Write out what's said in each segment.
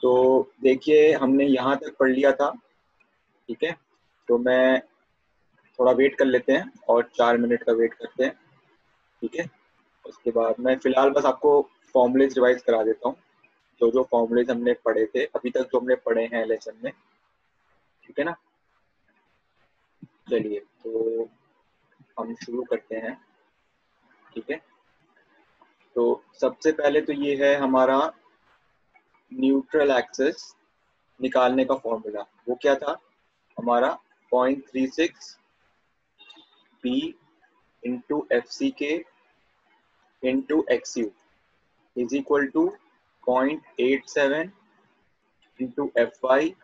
तो देखिए हमने यहाँ तक पढ़ लिया था, ठीक है। तो मैं थोड़ा वेट कर लेते हैं और 4 मिनट का वेट करते हैं, ठीक है। उसके बाद मैं फिलहाल बस आपको फॉर्मूलेज रिवाइज करा देता हूँ, जो जो फॉर्मूलेज हमने पढ़े थे अभी तक, जो हमने पढ़े हैं लेसन में, ठीक है ना। चलिए तो हम शुरू करते हैं, ठीक है। तो सबसे पहले तो ये है हमारा न्यूट्रल एक्सिस निकालने का फॉर्मूला। वो क्या था हमारा? 0.36 B into F C K into X U is equal to 0.87 into F Y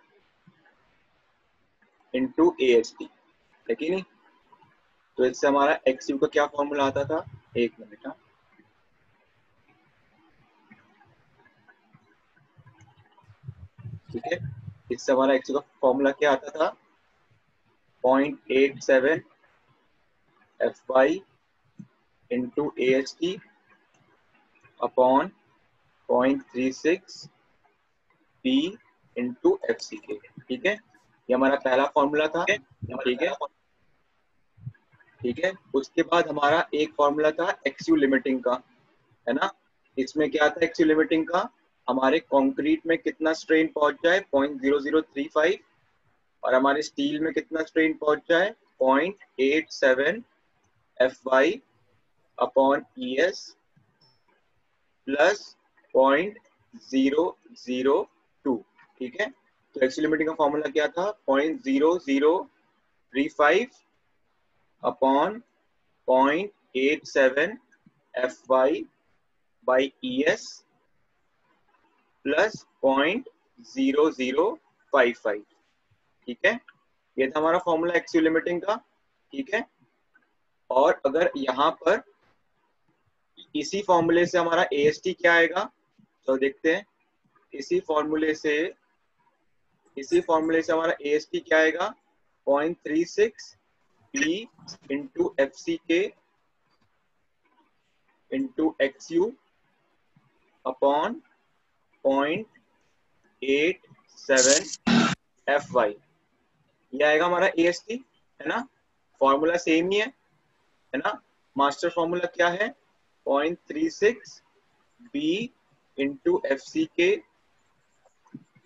into A H T, है कि नहीं। तो इससे हमारा एक्स यू का क्या फॉर्मूला आता था? एक मिनट, हाँ, ठीक है। इससे हमारा एक्स यू का फॉर्मूला क्या आता था? 0.87 F Y into A H T upon 0.36 P into F C K, ठीक है। ये हमारा पहला फॉर्मूला था, ठीक है, ठीक है। उसके बाद हमारा एक फॉर्मूला था एक्स यू लिमिटिंग का, है ना। इसमें क्या था एक्स यू लिमिटिंग का? हमारे कंक्रीट में कितना स्ट्रेन पहुंच जाए? 0.0035, और हमारे स्टील में कितना स्ट्रेन पहुंच जाए? 0.87 F Y upon E S plus 0.002, ठीक है। तो एक्स लिमिटिंग का फॉर्मूला क्या था? 0.0035 upon 0.87 F Y by E S plus 0.0055, ठीक है। ये था हमारा फॉर्मूला एक्स लिमिटिंग का, ठीक है। और अगर यहाँ पर इसी फॉर्मूले से हमारा ए एस टी क्या आएगा, तो देखते हैं। इसी फॉर्मूले से हमारा ए एस टी क्या आएगा? 0.36 B into F C K into X U upon 0.87 F Y, ये आएगा हमारा ए एस टी, है ना। फॉर्मूला सेम ही है ना। मास्टर फॉर्मूला क्या है? 0.36 B into F C K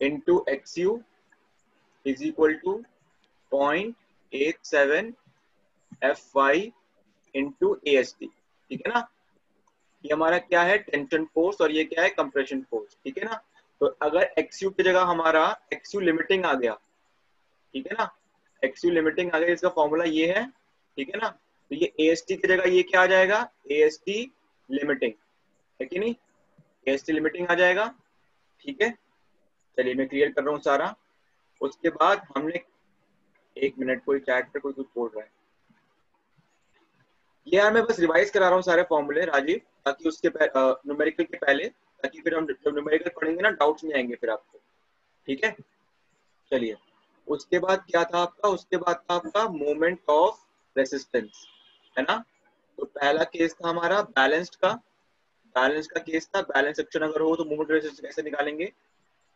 into X U is equal to 0.87 F Y into A S T, ठीक है ना। ये हमारा क्या है? टेंशन फोर्स, और ये क्या है? कंप्रेशन फोर्स, ठीक है ना। तो अगर एक्स यू की जगह हमारा एक्स यू लिमिटिंग आ गया, ठीक है ना, एक्स यू लिमिटिंग आ गया, इसका फॉर्मूला ये है, ठीक है ना। तो ये ए एस टी की जगह ये क्या आ जाएगा? ए एस टी लिमिटिंग, है कि नहीं। ए एस टी लिमिटिंग आ जाएगा, ठीक है। चलिए मैं क्लियर कर रहा हूँ सारा। उसके बाद हमने, एक मिनट, कोई चैट पे कोई कुछ बोल रहा है। ये यार मैं बस रिवाइज करा रहा हूँ सारे फॉर्मूले राजीव, ताकि उसके न्यूमेरिकल के पहले, ताकि फिर हम जब न्यूमेरिकल पढ़ेंगे ना डाउट्स नहीं आएंगे फिर आपको, ठीक है। चलिए उसके बाद क्या था आपका? उसके बाद था आपका मोमेंट ऑफ रेसिस्टेंस, है ना। तो पहला केस था हमारा बैलेंस्ड का, बैलेंस का केस था। बैलेंस सेक्शन अगर हो तो मोमेंट रेसिस्टेंस कैसे निकालेंगे?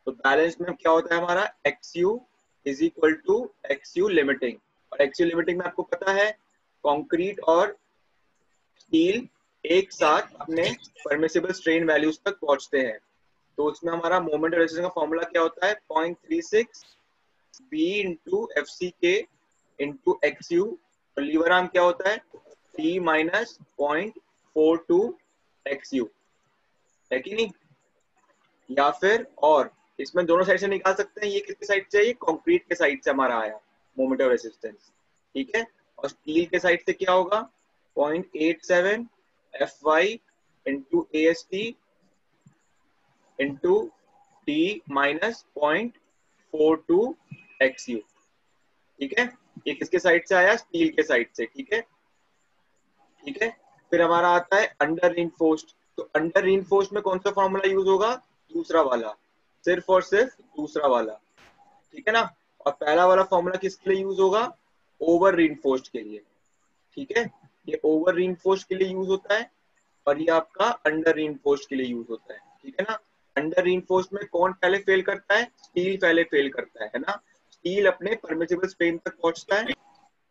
तो बैलेंस में क्या होता है हमारा? X U is equal to X U limiting, और एक्स यू लिमिटिंग में आपको पता है कंक्रीट और स्टील एक साथ अपने परमिसिबल स्ट्रेन वैल्यूज तक पहुंचते हैं। तो उसमें हमारा मोमेंट रेसिस्टेंस का फॉर्मूला क्या होता है? 0.36 B into F C K into X you, और लीवर आर्म क्या होता है? टी माइनस 0.42 एक्स यू, है कि नहीं। या फिर और इसमें दोनों साइड से निकाल सकते हैं। ये किसके साइड से? ये कंक्रीट के साइड से हमारा आया मोमेंट ऑफ रेसिस्टेंस, ठीक है। और स्टील के साइड से क्या होगा? 0.87 F Y into A S T into T minus 0.42 X U, ठीक है। ये किसके साइड से आया? स्टील के साइड से, ठीक है, ठीक है। फिर हमारा आता है अंडर रीइंफोर्स्ड। तो अंडर रीइंफोर्स्ड में कौन सा फॉर्मूला यूज होगा? दूसरा वाला, सिर्फ और सिर्फ दूसरा वाला, ठीक है ना। और पहला वाला फॉर्मूला किसके लिए यूज होगा? ओवर रीइंफोर्स्ड के लिए, ठीक है। ये ओवर रीइंफोर्स्ड के लिए यूज होता है, और ये आपका अंडर रीइंफोर्स्ड के लिए यूज होता है, ठीक है ना। अंडर रीइंफोर्स्ड में कौन पहले फेल करता है? स्टील पहले फेल करता है ना। स्टील अपने परमिसिबल स्ट्रेन तक पहुंचता है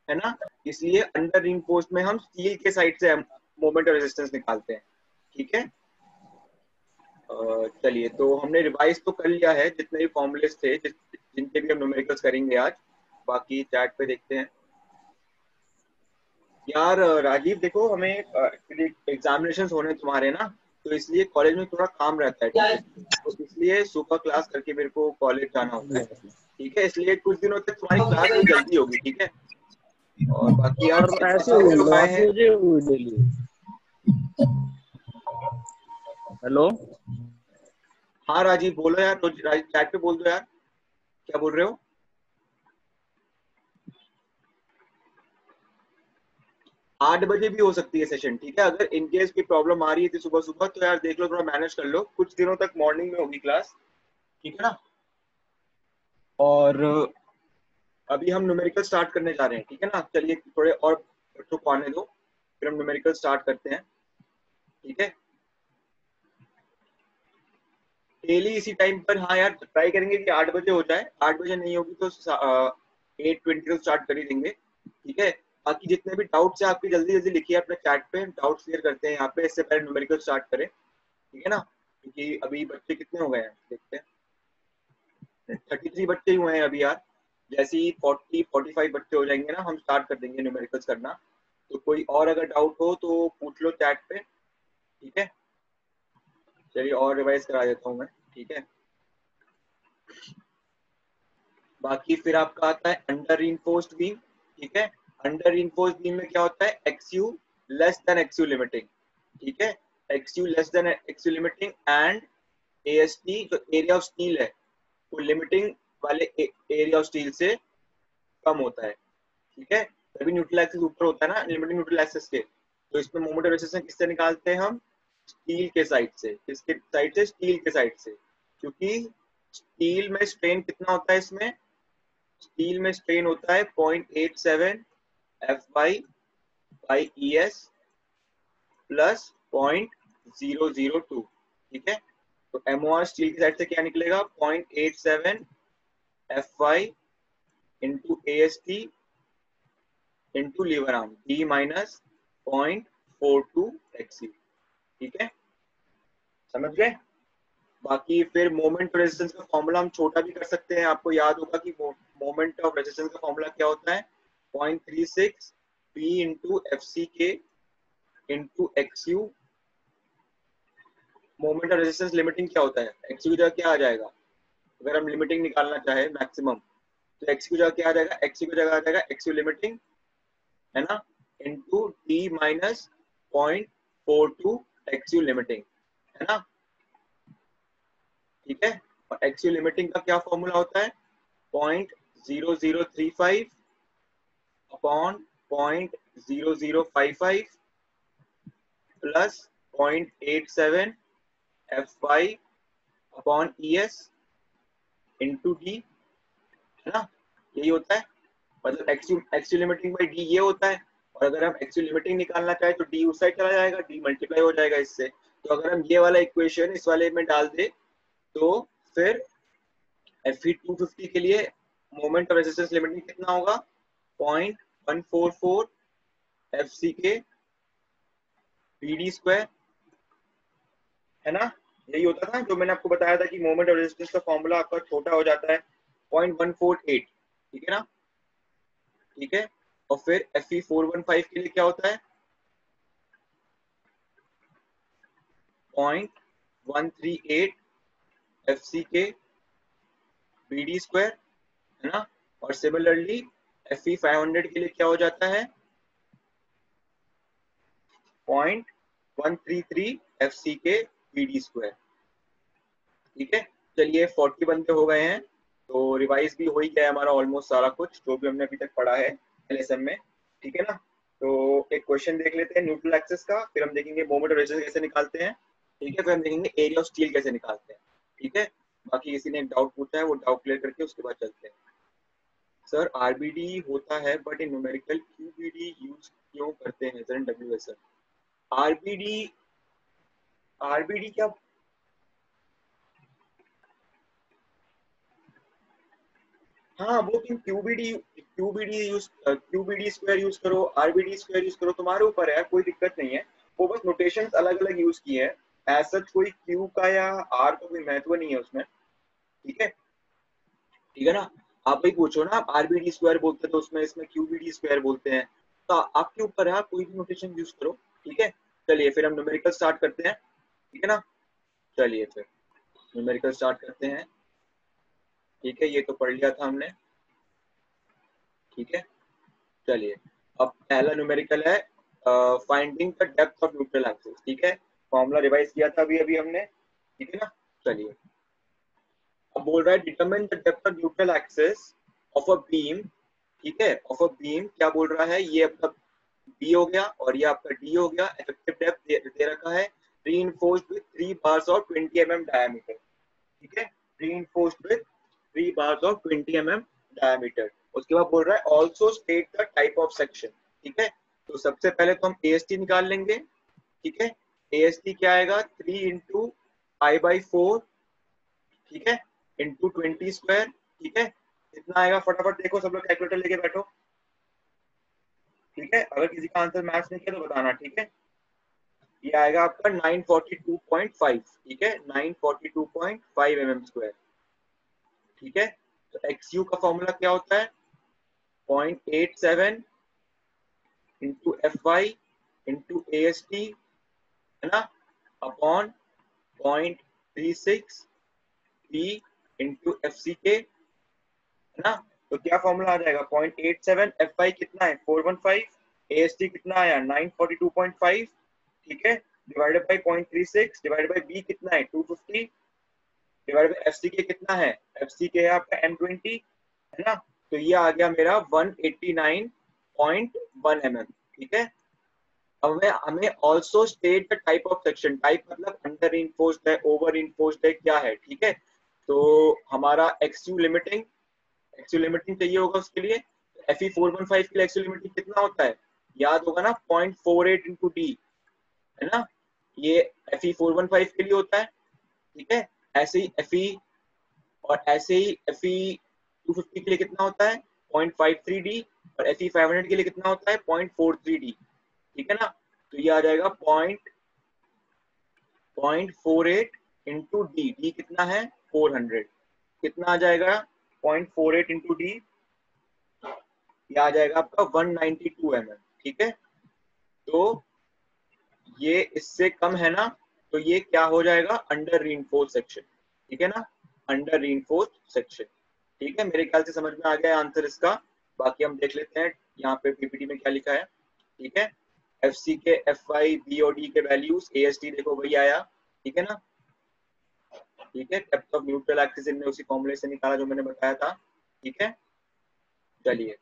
ना। इसलिए अंडर रीइंफोर्स्ड में हम स्टील के साइड से मोमेंट ऑफ रेजिस्टेंस निकालते हैं। ठीक है, चलिए तो हमने रिवाइज तो कर लिया है जितने भी फॉर्मूलेस थे, जिनके भी हम न्यूमेरिकल्स करेंगे आज। बाकी चैट पे देखते हैं। यार राजीव देखो, हमें एग्जामिनेशन होने तुम्हारे ना, तो इसलिए कॉलेज में थोड़ा काम रहता है। ठीक है, तो इसलिए सुबह क्लास करके मेरे को कॉलेज जाना होता है। ठीक है, इसलिए कुछ दिनों तक तुम्हारी क्लास थोड़ी जल्दी होगी। ठीक है, और बाकी यार ऐसे जितने भी बोल लोग रहे हो आए आप हैं। मुझे डेली। हेलो, हाँ राजीव बोलो यार, तो चैट पे बोल दो यार, क्या बोल रहे हो? 8 बजे भी हो सकती है सेशन। ठीक है, अगर इनकेस की प्रॉब्लम आ रही है सुबह सुबह तो यार देख लो, थोड़ा मैनेज कर लो। कुछ दिनों तक मॉर्निंग में होगी क्लास। ठीक है ना। और अभी हम न्यूमेरिकल स्टार्ट करने जा रहे हैं। ठीक है ना, चलिए थोड़े और बच्चों को आने दो, फिर हम न्यूमेरिकल स्टार्ट करते हैं। ठीक है, डेली इसी टाइम पर। हाँ यार, ट्राई करेंगे कि 8 बजे हो जाए। 8 बजे नहीं होगी तो 8:20 तो स्टार्ट कर ही देंगे। ठीक है, बाकी जितने भी डाउट्स हैं आपकी जल्दी जल्दी लिखिए अपने चैट पे, डाउट्स क्लियर करते हैं यहाँ पे, इससे पहले न्यूमेरिकल स्टार्ट करें। ठीक है ना, क्योंकि अभी बच्चे कितने हो गए हैं देखते हैं। 33 बच्चे ही हुए हैं अभी यार। जैसे ही 40-45 बच्चे हो जाएंगे ना, हम स्टार्ट कर देंगे न्यूमेरिकल्स करना। तो कोई और अगर डाउट हो तो पूछ लो चैट पे। ठीक है, चलिए और रिवाइज करा देता हूँ मैं। ठीक है, बाकी फिर आपका आता है अंडर रीइंफोर्स्ड बीम। ठीक है, अंडर रीइंफोर्स्ड बीम में क्या होता है? XU less than XU limiting. ठीक है, XU less than XU limiting and AST जो एरिया ऑफ स्टील है वो लिमिटिंग वाले एरिया ऑफ स्टील से कम होता है। ठीक है, तभी न्यूट्रल एक्सिस ऊपर होता है ना, लिमिटिंग न्यूट्रल एक्सिस के। तो इसमें मोमेंट ऑफ रेजिस्टेंस किससे निकालते हैं हम? स्टील के साइड से। किसके साइड से? स्टील के साइड से, क्योंकि स्टील में स्ट्रेन कितना होता है इसमें? स्टील में स्ट्रेन होता है 0.87 F by E S plus 0.002। ठीक है, तो एमओआर स्टील की साइड से क्या निकलेगा? 0.87 F Y into A S T into lever arm D minus 0.42 X U. ठीक है, समझ गए? बाकी फिर मोमेंट रेजिस्टेंस का फॉर्मूला हम छोटा भी कर सकते हैं। आपको याद होगा कि मोमेंट ऑफ रेजिस्टेंस का फॉर्मूला क्या होता है? 0.36 P into F C K into X you. Moment of resistance limiting क्या होता है? एक्स की जगह क्या आ जाएगा? अगर हम लिमिटिंग निकालना चाहे मैक्सिमम, तो एक्स की जगह क्या आ जाएगा? एक्स की जगह आ जाएगा एक्स यू लिमिटिंग, है ना, into D minus 0.42 X U limiting, है ना। ठीक है, और एक्स यू लिमिटिंग का क्या फॉर्मूला होता है? 0.0035 upon 0.0055 plus 0.87 F Y upon E S into D, है ना। यही होता है, मतलब एक्सयू लिमिटिंग बाई डी ये होता है। और अगर हम एक्सयू लिमिटिंग निकालना चाहे तो डी उस साइड चला जाएगा, डी मल्टीप्लाई हो जाएगा इससे। तो अगर हम ये वाला इक्वेशन इस वाले में डाल दे तो फिर Fe 250 के लिए मोमेंट ऑफ रेजिस्टेंस लिमिटिंग कितना होगा? 0.144 F C K B D square, है ना। यही होता था जो मैंने आपको बताया था कि मोमेंट ऑफ रेजिस्टेंस का फॉर्मूला आपका छोटा हो जाता है 0.148। ठीक है ना। ठीक है, और फिर Fe 415 के लिए क्या होता है? 0.138 F C K B D square, है ना। और सिमिलरली Fe 500 के लिए क्या हो जाता है? 0.133 F C K B D square. ठीक है, चलिए 40 बंदे हो गए हैं, तो रिवाइज भी हो ही गया है हमारा ऑलमोस्ट सारा कुछ जो भी हमने अभी तक पढ़ा है एलएसएम में। ठीक है ना, तो एक क्वेश्चन देख लेते हैं न्यूट्रल एक्सिस का, फिर हम देखेंगे मोमेंट ऑफ रेजिस्टेंस कैसे निकालते हैं। ठीक है, फिर हम देखेंगे एरिया ऑफ स्टील कैसे निकालते हैं। ठीक है, बाकी किसी ने एक डाउट पूछा है, वो डाउट क्लियर करके उसके बाद चलते हैं। सर आरबीडी होता है बट इन न्यूमेरिकल क्यूबीडी यूज क्यों करते हैं? सर डब्ल्यूएस आरबीडी, आरबीडी क्या? हाँ वो तुम क्यूबीडी स्क्वायर यूज करो, आरबीडी स्क्वायर यूज करो, तुम्हारे ऊपर है, कोई दिक्कत नहीं है। वो बस नोटेशंस अलग अलग यूज किए हैं, एज सच कोई क्यू का या आर का कोई महत्व नहीं है उसमें। ठीक है, ठीक है ना। आप ही पूछो ना, आप आरबीडी स्क्वायर बोलते तो उसमें इसमें क्यूबीडी स्क्वायर बोलते हैं, तो आपके ऊपर है, आप कोई भी नोटेशन यूज करो। ठीक है, चलिए फिर हम न्यूमेरिकल स्टार्ट करते हैं। ठीक है ना, चलिए फिर न्यूमेरिकल स्टार्ट करते हैं। ठीक है, ये तो पढ़ लिया था हमने। ठीक है, चलिए अब पहला न्यूमेरिकल है finding the depth of neutral axis. ठीक है, फॉर्मूला रिवाइज किया था अभी अभी हमने। ठीक है ना, चलिए अब बोल रहा है determine the depth of neutral axis of a beam. ठीक है, ऑफ अ बीम क्या बोल रहा है, ये आपका बी हो गया और ये आपका डी हो गया। इफेक्टिव डेप्थ दे रखा है, reinforced with 3 bars of 20 mm diameter। ठीक है, reinforced with 3 bars of 20 mm diameter। उसके बाद बोल रहा है also state the type of section। ठीक है, तो सबसे पहले तो हम AST निकाल लेंगे। ठीक है, AST क्या आएगा, 3 इंटू पाई बाई 4, ठीक है, इंटू 20 स्क्वायर। ठीक है, कितना आएगा फटाफट देखो, सब लोग कैलकुलेटर लेके बैठो। ठीक है, अगर किसी का आंसर मैच नहीं किया तो बताना। ठीक है, ये आएगा आपका 942.5। ठीक है, 942.5 mm स्क्वायर। ठीक है, तो XU का फॉर्मूला क्या होता है, 0.87 इंटू FY इंटू AST, है ना, अपॉन 0.36 B इंटू FCK, है ना। तो क्या फॉर्मूला आ जाएगा, 0.87, FY कितना है 415, AST कितना आया 942.5। ठीक है, divided by 0.36 divided by B कितना है 250, डिवाइड बाय FCK कितना है, FCK है आपका M20, है ना। तो ये आ गया मेरा 189.1 mm। ठीक है, अब हमें हमें also state the type of section, type मतलब अंडर इनफोर्स्ड है, ओवर इनफोर्स्ड है, क्या है। ठीक है, तो हमारा एक्सयू लिमिटिंग चाहिए होगा उसके लिए। FE 415 के लिए एक्सयू लिमिटिंग कितना होता है, याद होगा ना, 0.48 इंटू डी, है ना, ये FE 415 के लिए होता है। ठीक है, ऐसे ही FE और ऐसे ही FE 250 के लिए कितना होता है 0.53 डी, और FE 500 के लिए कितना होता है 0.43 डी। ठीक है ना, तो ये आ जाएगा 0.48 इंटू डी, डी कितना है 400, कितना आ जाएगा 0.48 इंटू डी, ये आ जाएगा आपका 192 mm। ठीक है, तो ये इससे कम है ना, तो ये क्या हो जाएगा, अंडर रीइंफोर्स्ड सेक्शन। ठीक है ना, अंडर रीइंफोर्स्ड सेक्शन। ठीक है, मेरे ख्याल से समझ में आ गया आंसर इसका। बाकी हम देख लेते हैं यहाँ पे पीपीटी में क्या लिखा है। ठीक है, FC के FY B और D के वैल्यूज, AST देखो वही आया। ठीक है ना, ठीक है, डेप्थ ऑफ न्यूट्रल एक्सिस इनने उसी फॉर्मूले से निकाला जो मैंने बताया था। ठीक है, चलिए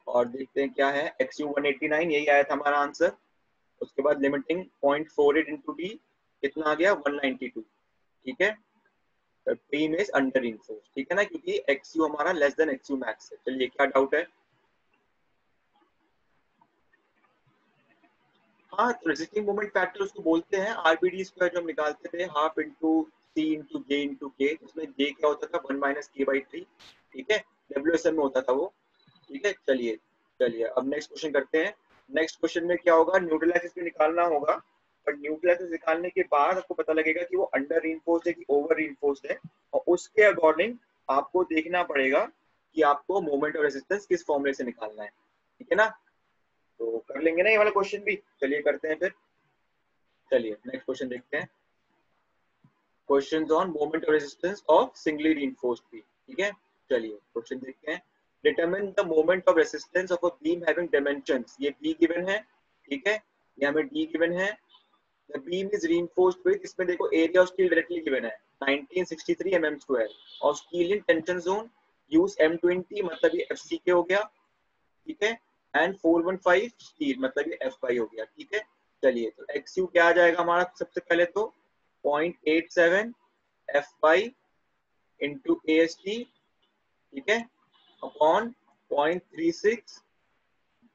और देखते हैं क्या है, XU 189 यही आया था हमारा आंसर। उसके बाद लिमिटिंग 0.48 इंटू डी कितना आ गया 192। ठीक है, बीम इज अंडर इनफोर्स। ठीक है ना, क्योंकि XU हमारा लेस देन XU मैक्स है। चलिए क्या डाउट है, हाँ तो रेजिस्टिंग मोमेंट फैक्टर उसको बोलते हैं, आरबीडी स्क्वायर जो हम निकालते थे हाफ इंटू सी इंटू जे इंटू के, उसमें जे क्या होता था 1-K/3। ठीक है, WSM में होता था वो। ठीक है, चलिए चलिए अब नेक्स्ट क्वेश्चन करते हैं। नेक्स्ट क्वेश्चन में क्या होगा, न्यूट्रल एक्सिस भी निकालना होगा, बट न्यूट्रल एक्सिस निकालने के बाद आपको पता लगेगा कि वो अंडर रीइंफोर्स्ड है कि ओवर रीइंफोर्स्ड है, और उसके अकॉर्डिंग आपको देखना पड़ेगा कि आपको मोमेंट और रेजिस्टेंस किस फॉर्मूले से निकालना है। ठीक है ना, तो कर लेंगे ना ये वाला क्वेश्चन भी, चलिए करते हैं फिर। चलिए नेक्स्ट क्वेश्चन देखते हैं, क्वेश्चंस ऑन मोमेंट और resistance of singly reinforced beam. ठीक है, चलिए क्वेश्चन देखते हैं। Determine the moment of resistance of a beam having dimensions, ये बी गिवन है। ठीक है, ये हमें डी गिवन है। The beam is reinforced with, इसमें देखो area of steel directly given है 1963 mm स्क्वायर, और steel in tension zone use M20, मतलब ये FCK हो गया। ठीक है, एंड 415 स्टील, मतलब ये FY हो गया। ठीक है, चलिए तो XU क्या आ जाएगा हमारा, सबसे पहले तो 0.87 FY इंटू AST, ठीक है, अपॉन 0.36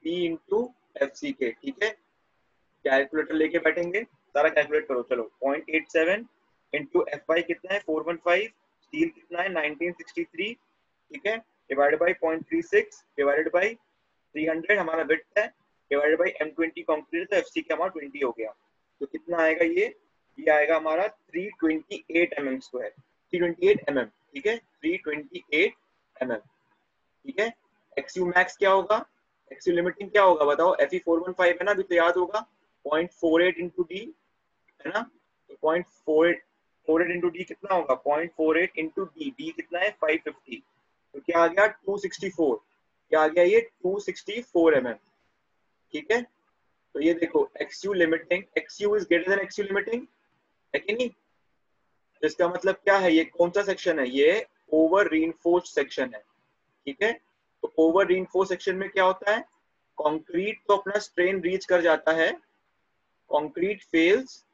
B इंटू FCK। ठीक है, कैलकुलेटर लेके बैठेंगे, सारा कैलकुलेट करो। चलो 0.87 इंटू FY कितना है 415, स्टील कितना है 1963। ठीक है, डिवाइडेड बाई 0.36 डिवाइडेड बाई 300 हमारा विड्थ है, डिवाइडेड बाई M20 कंक्रीट, तो FC का अमाउंट 20 हो गया। तो कितना आएगा ये आएगा हमारा 328 mm स्क्वायर, 328 mm, ठीक है, 328 mm, ठीक है। XU मैक्स क्या होगा, XU लिमिटिंग क्या होगा बताओ, FE 415 है ना, अभी तो याद होगा, 0.48 इंटू डी है ना, तो 0.48 इंटू डी कितना होगा, 0.48 इंटू डी, डी कितना है 550, तो क्या आ गया 264, क्या आ गया ये 264 mm, ठीक है। तो ये देखो XU limiting, XU is greater then XU limiting, है कि नहीं। तो इसका मतलब क्या है, ये कौन सा सेक्शन है, ये ओवर रीइंफोर्स्ड सेक्शन है, ठीक है। तो ओवर रीइंफोर्स्ड सेक्शन में क्या होता है, कंक्रीट तो अपना स्ट्रेन रीच कर जाता है, कंक्रीट फेल्स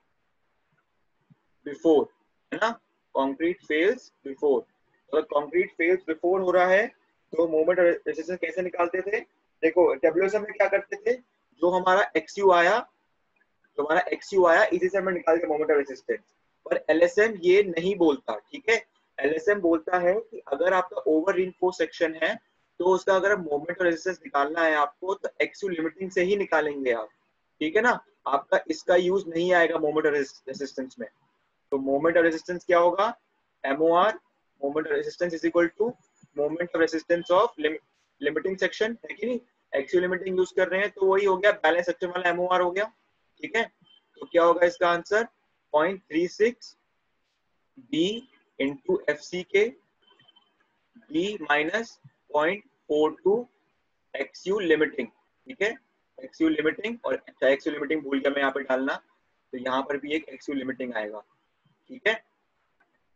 बिफोर, है ना, कंक्रीट फेल्स बिफोर। अगर कंक्रीट फेल्स बिफोर हो रहा है तो मोमेंट रेजिस्टेंस कैसे निकालते थे, देखो डब्ल्यूएसएम में क्या करते थे, जो हमारा एक्सयू आया, जो हमारा एक्सयू आया इसी से हमें निकाल के मोमेंट रेजिस्टेंस, पर एलएसएम ये नहीं बोलता, ठीक है। एलएसएम बोलता है कि अगर आपका ओवर रीइंफोर्स्ड सेक्शन है तो उसका अगर मोमेंट रेजिस्टेंस निकालना है आपको तो एक्सयू लिमिटिंग से ही निकालेंगे आप, ठीक है ना, आपका इसका यूज नहीं आएगा मोमेंट रेजिस्टेंस में। तो मोमेंट ऑफ रेजिस्टेंस क्या होगा, MOR moment of resistance is equal to moment of resistance of limiting section, है कि नहीं। एक्सियो लिमिटिंग यूज कर रहे हैं तो वही हो गया, बैलेंस सेक्शन वाला MOR हो गया, ठीक है। तो क्या होगा इसका answer 0.36 B into FCK B minus 0.42 XU limiting, ठीक है। XU लिमिटिंग, और अच्छा XU लिमिटिंग भूल गया मैं यहाँ पे डालना, तो यहाँ पर भी एक XU लिमिटिंग आएगा, ठीक है,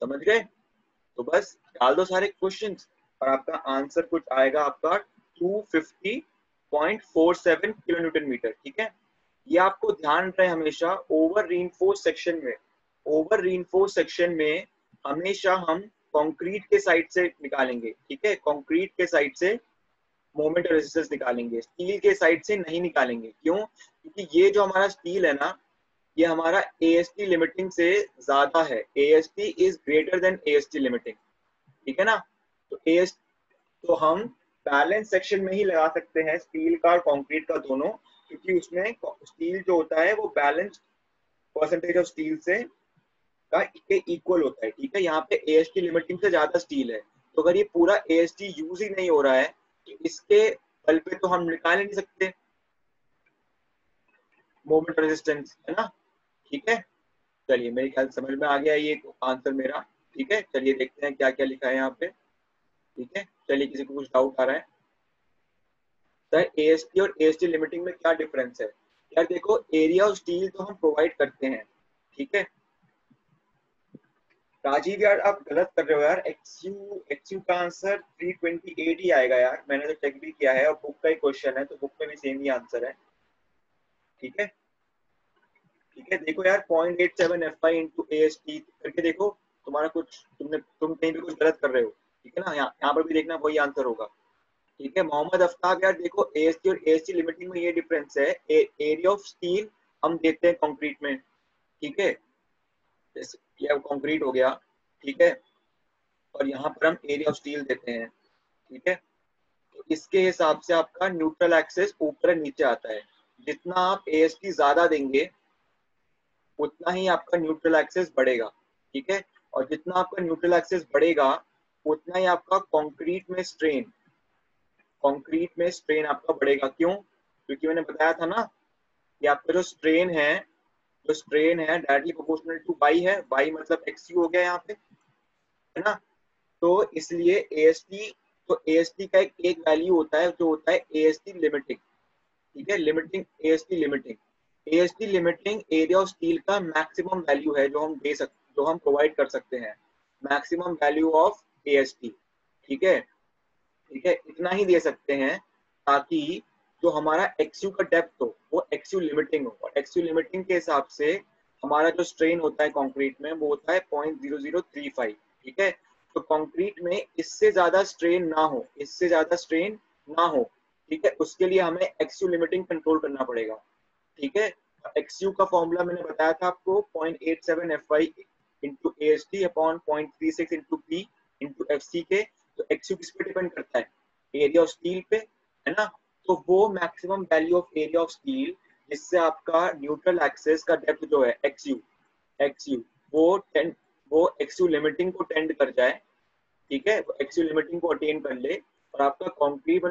समझ गए। तो बस डाल दो सारे क्वेश्चंस और आपका आंसर कुछ आएगा आपका 250.47 किलो न्यूटन मीटर, ठीक है। ये आपको ध्यान रहे हमेशा ओवर रीइंफोर्स्ड सेक्शन में, ओवर रीइंफोर्स्ड सेक्शन में हमेशा हम कंक्रीट के साइड से निकालेंगे, ठीक है, कंक्रीट के साइड से मोमेंट रेजिस्टेंस निकालेंगे, स्टील के साइड से नहीं निकालेंगे, क्यों, क्योंकि ये जो हमारा स्टील है ना, ये हमारा AST लिमिटिंग से ज्यादा है, AST is greater then AST limiting, ठीक है ना। तो AST तो हम बैलेंस सेक्शन में ही लगा सकते हैं स्टील का और कंक्रीट का दोनों, क्योंकि उसमें स्टील जो होता है वो बैलेंस परसेंटेज ऑफ स्टील से का इक्वल होता है, ठीक है। यहाँ पे AST लिमिटिंग से ज्यादा स्टील है, तो अगर ये पूरा AST यूज ही नहीं हो रहा है तो इसके बल पे तो हम निकाल ही नहीं सकते मोमेंट रेजिस्टेंस, है ना, ठीक है। चलिए मेरे ख्याल समझ में आ गया ये आंसर मेरा, ठीक है। चलिए देखते हैं क्या क्या लिखा है यहाँ पे, ठीक है। चलिए किसी को कुछ डाउट आ रहा है, सर AST और AST लिमिटिंग में क्या डिफरेंस है, यार देखो एरिया ऑफ स्टील तो हम प्रोवाइड करते हैं, ठीक है। राजीव यार आप गलत कर रहे हो यार, एक्सयू का आंसर 328 ही आएगा यार, मैंने तो चेक भी किया है और बुक का ही क्वेश्चन है तो बुक में भी सेम ही आंसर है, ठीक है, ठीक है। देखो यार 0.87 FI इंटू AST करके देखो, तुम्हारा कुछ तुम कहीं भी कुछ गलत कर रहे हो, ठीक है ना, यहाँ पर भी देखना वही आंसर होगा, ठीक है। मोहम्मद अफ्ताब यार देखो AST और AST लिमिटिंग में ये डिफरेंस है, एरिया ऑफ स्टील हम देते हैं कंक्रीट में, ठीक है, ये कंक्रीट हो गया, ठीक है, और यहाँ पर हम एरिया ऑफ स्टील देते हैं, ठीक है। तो इसके हिसाब से आपका न्यूट्रल एक्सेस ऊपर नीचे आता है, जितना आप AST ज्यादा देंगे उतना ही आपका न्यूट्रल एक्सेस बढ़ेगा, ठीक है, और जितना आपका न्यूट्रल एक्सेस बढ़ेगा उतना ही आपका कंक्रीट में स्ट्रेन आपका बढ़ेगा, क्यों, क्योंकि मैंने बताया था ना कि आपका जो स्ट्रेन है डायरेक्टली प्रोपोर्शनल टू बाई है, बाई मतलब XU हो गया यहाँ पे, है ना। तो इसलिए AST, तो AST का एक वैल्यू होता है जो होता है AST लिमिटिंग, ठीक है, AST limiting area of steel का मैक्सिमम वैल्यू है जो जो हम प्रोवाइड कर सकते हैं, मैक्सिमम वैल्यू ऑफ AST, ठीक है, ठीक है, इतना ही दे सकते हैं ताकि जो हमारा XU का डेप्थ हो वो XU लिमिटिंग हो, और XU लिमिटिंग के हिसाब से हमारा जो स्ट्रेन होता है कंक्रीट में वो होता है 0.0035, ठीक है। तो कंक्रीट में इससे ज्यादा स्ट्रेन ना हो, ठीक है, उसके लिए हमें XU लिमिटिंग कंट्रोल करना पड़ेगा, ठीक है। XU का फॉर्मूला मैंने बताया था आपको 0.87 FI into AST upon 0.36 into P into FCK। तो एक्सयू किस पे डिपेंड करता है, एरिया ऑफ स्टील पे, है ना। तो वो maximum value of area of steel जिससे आपका न्यूट्रल एक्सेस का डेप्थ जो है एक्सयू वो एक्सयू लिमिटिंग को टेंड कर जाए, ठीक है, एक्सयू लिमिटिंग को अटेन कर ले, और आपका कंक्रीट में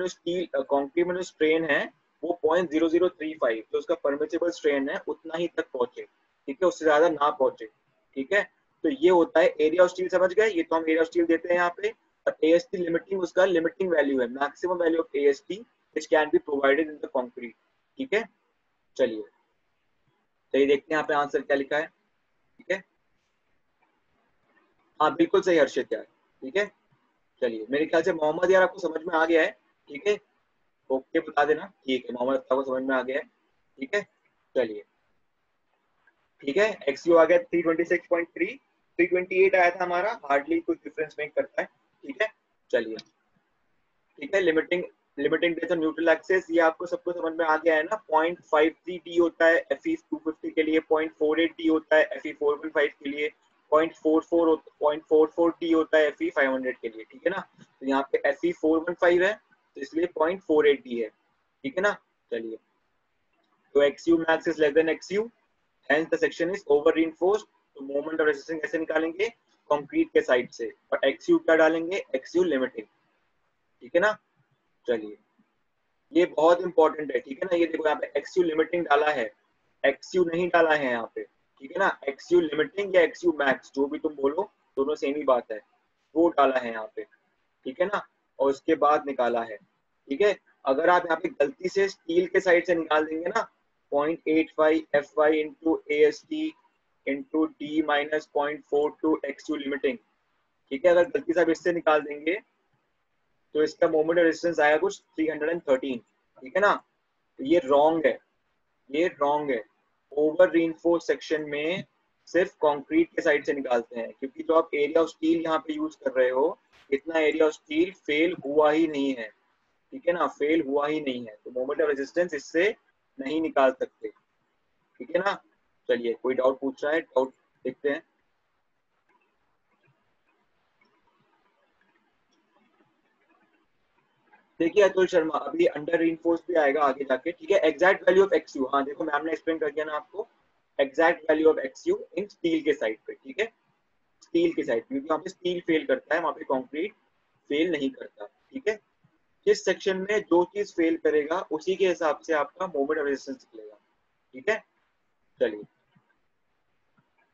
जो स्ट्रेन है वो 0.0035 जो उसका परमिसिबल स्ट्रेन है उतना ही तक पहुंचे, ठीक है, उससे ज्यादा ना पहुंचे, ठीक है। तो ये होता है एरिया ऑफ स्टील, समझ गए, ये तो हम एरिया ऑफ स्टील देते हैं यहाँ पे। और एएसटी लिमिटिंग उसका लिमिटिंग वैल्यू है, maximum value of AST which can be provided in the concrete, ठीक है। चलिए तो ये देखते हैं यहाँ पे आंसर क्या लिखा है, ठीक है। हाँ बिल्कुल सही हर्षित यार, ठीक है। चलिए मेरे ख्याल से मोहम्मद यार आपको समझ में आ गया है, ठीक है, ओके बता देना, ठीक है, मोहम्मद आपको समझ में आ गया है, ठीक है। चलिए ठीक है, एक्सयू आ गया 326.3, 328 आया था हमारा, हार्डली कुछ डिफरेंस मेक करता है, ठीक है। चलिए ठीक है, limiting days of neutral axis, ये आपको सबको समझ में आ गया है ना। 0.53 डी होता है Fe 250 के लिए, 0.48 डी होता है Fe 415 के लिए, 0.44 डी होता है Fe 500 के लिए, ठीक है ना। तो यहाँ पे Fe 415 है तो इसलिए 0.48 डी है, ठीक है ना। चलिए तो XU max is less than XU, hence the section is over reinforced। तो मोमेंट ऑफ रेजिस्टेंस कैसे निकालेंगे, कंक्रीट के साइड से, और XU क्या डालेंगे, XU लिमिटिंग, ठीक है ना। चलिए ये बहुत इंपॉर्टेंट है, ठीक है ना। ये देखो यहाँ पे XU लिमिटिंग डाला है, XU नहीं डाला है यहाँ पे, ठीक है ना। XU लिमिटिंग या XU मैक्स जो भी तुम बोलो, दोनों सेम ही बात है, वो डाला है यहाँ पे, ठीक है ना, और उसके बाद निकाला है, ठीक है। अगर आप यहाँ पे गलती से स्टील के साइड से निकाल देंगे ना 0.85 Fy into AST into D minus 0.42 XU limiting, ठीक है, अगर गलती से आप इससे निकाल देंगे तो इसका मोमेंट रेजिस्टेंस आएगा कुछ 313, ठीक है ना। तो ये रॉन्ग है, ये रॉन्ग है। ओवर रीइंफोर्स सेक्शन में सिर्फ कंक्रीट के साइड से निकालते हैं, क्योंकि जो आप एरिया ऑफ स्टील यहाँ पे यूज कर रहे हो इतना एरिया ऑफ स्टील फेल हुआ ही नहीं है, ठीक है ना, फेल हुआ ही नहीं है, तो मोमेंट ऑफ रेजिस्टेंस इससे नहीं निकाल सकते, ठीक है ना। चलिए कोई डाउट पूछ रहा है, डाउट देखते हैं। देखिए अतुल शर्मा, अभी अंडर रीइंफोर्स भी आएगा आगे जाके, ठीक है। एग्जैक्ट वैल्यू ऑफ एक्सयू, हाँ देखो मैम ने एक्सप्लेन कर दिया ना आपको, exact value of एक्सयू in steel के साइड पे, ठीक है, स्टील की साइड, क्योंकि वहाँ पे स्टील फेल करता है, वहाँ पे कंक्रीट फेल नहीं करता, ठीक है। जिस सेक्शन में जो चीज फेल करेगा उसी के हिसाब से आपका मोमेंट ऑफ रेजिस्टेंस निकलेगा, ठीक है। चलिए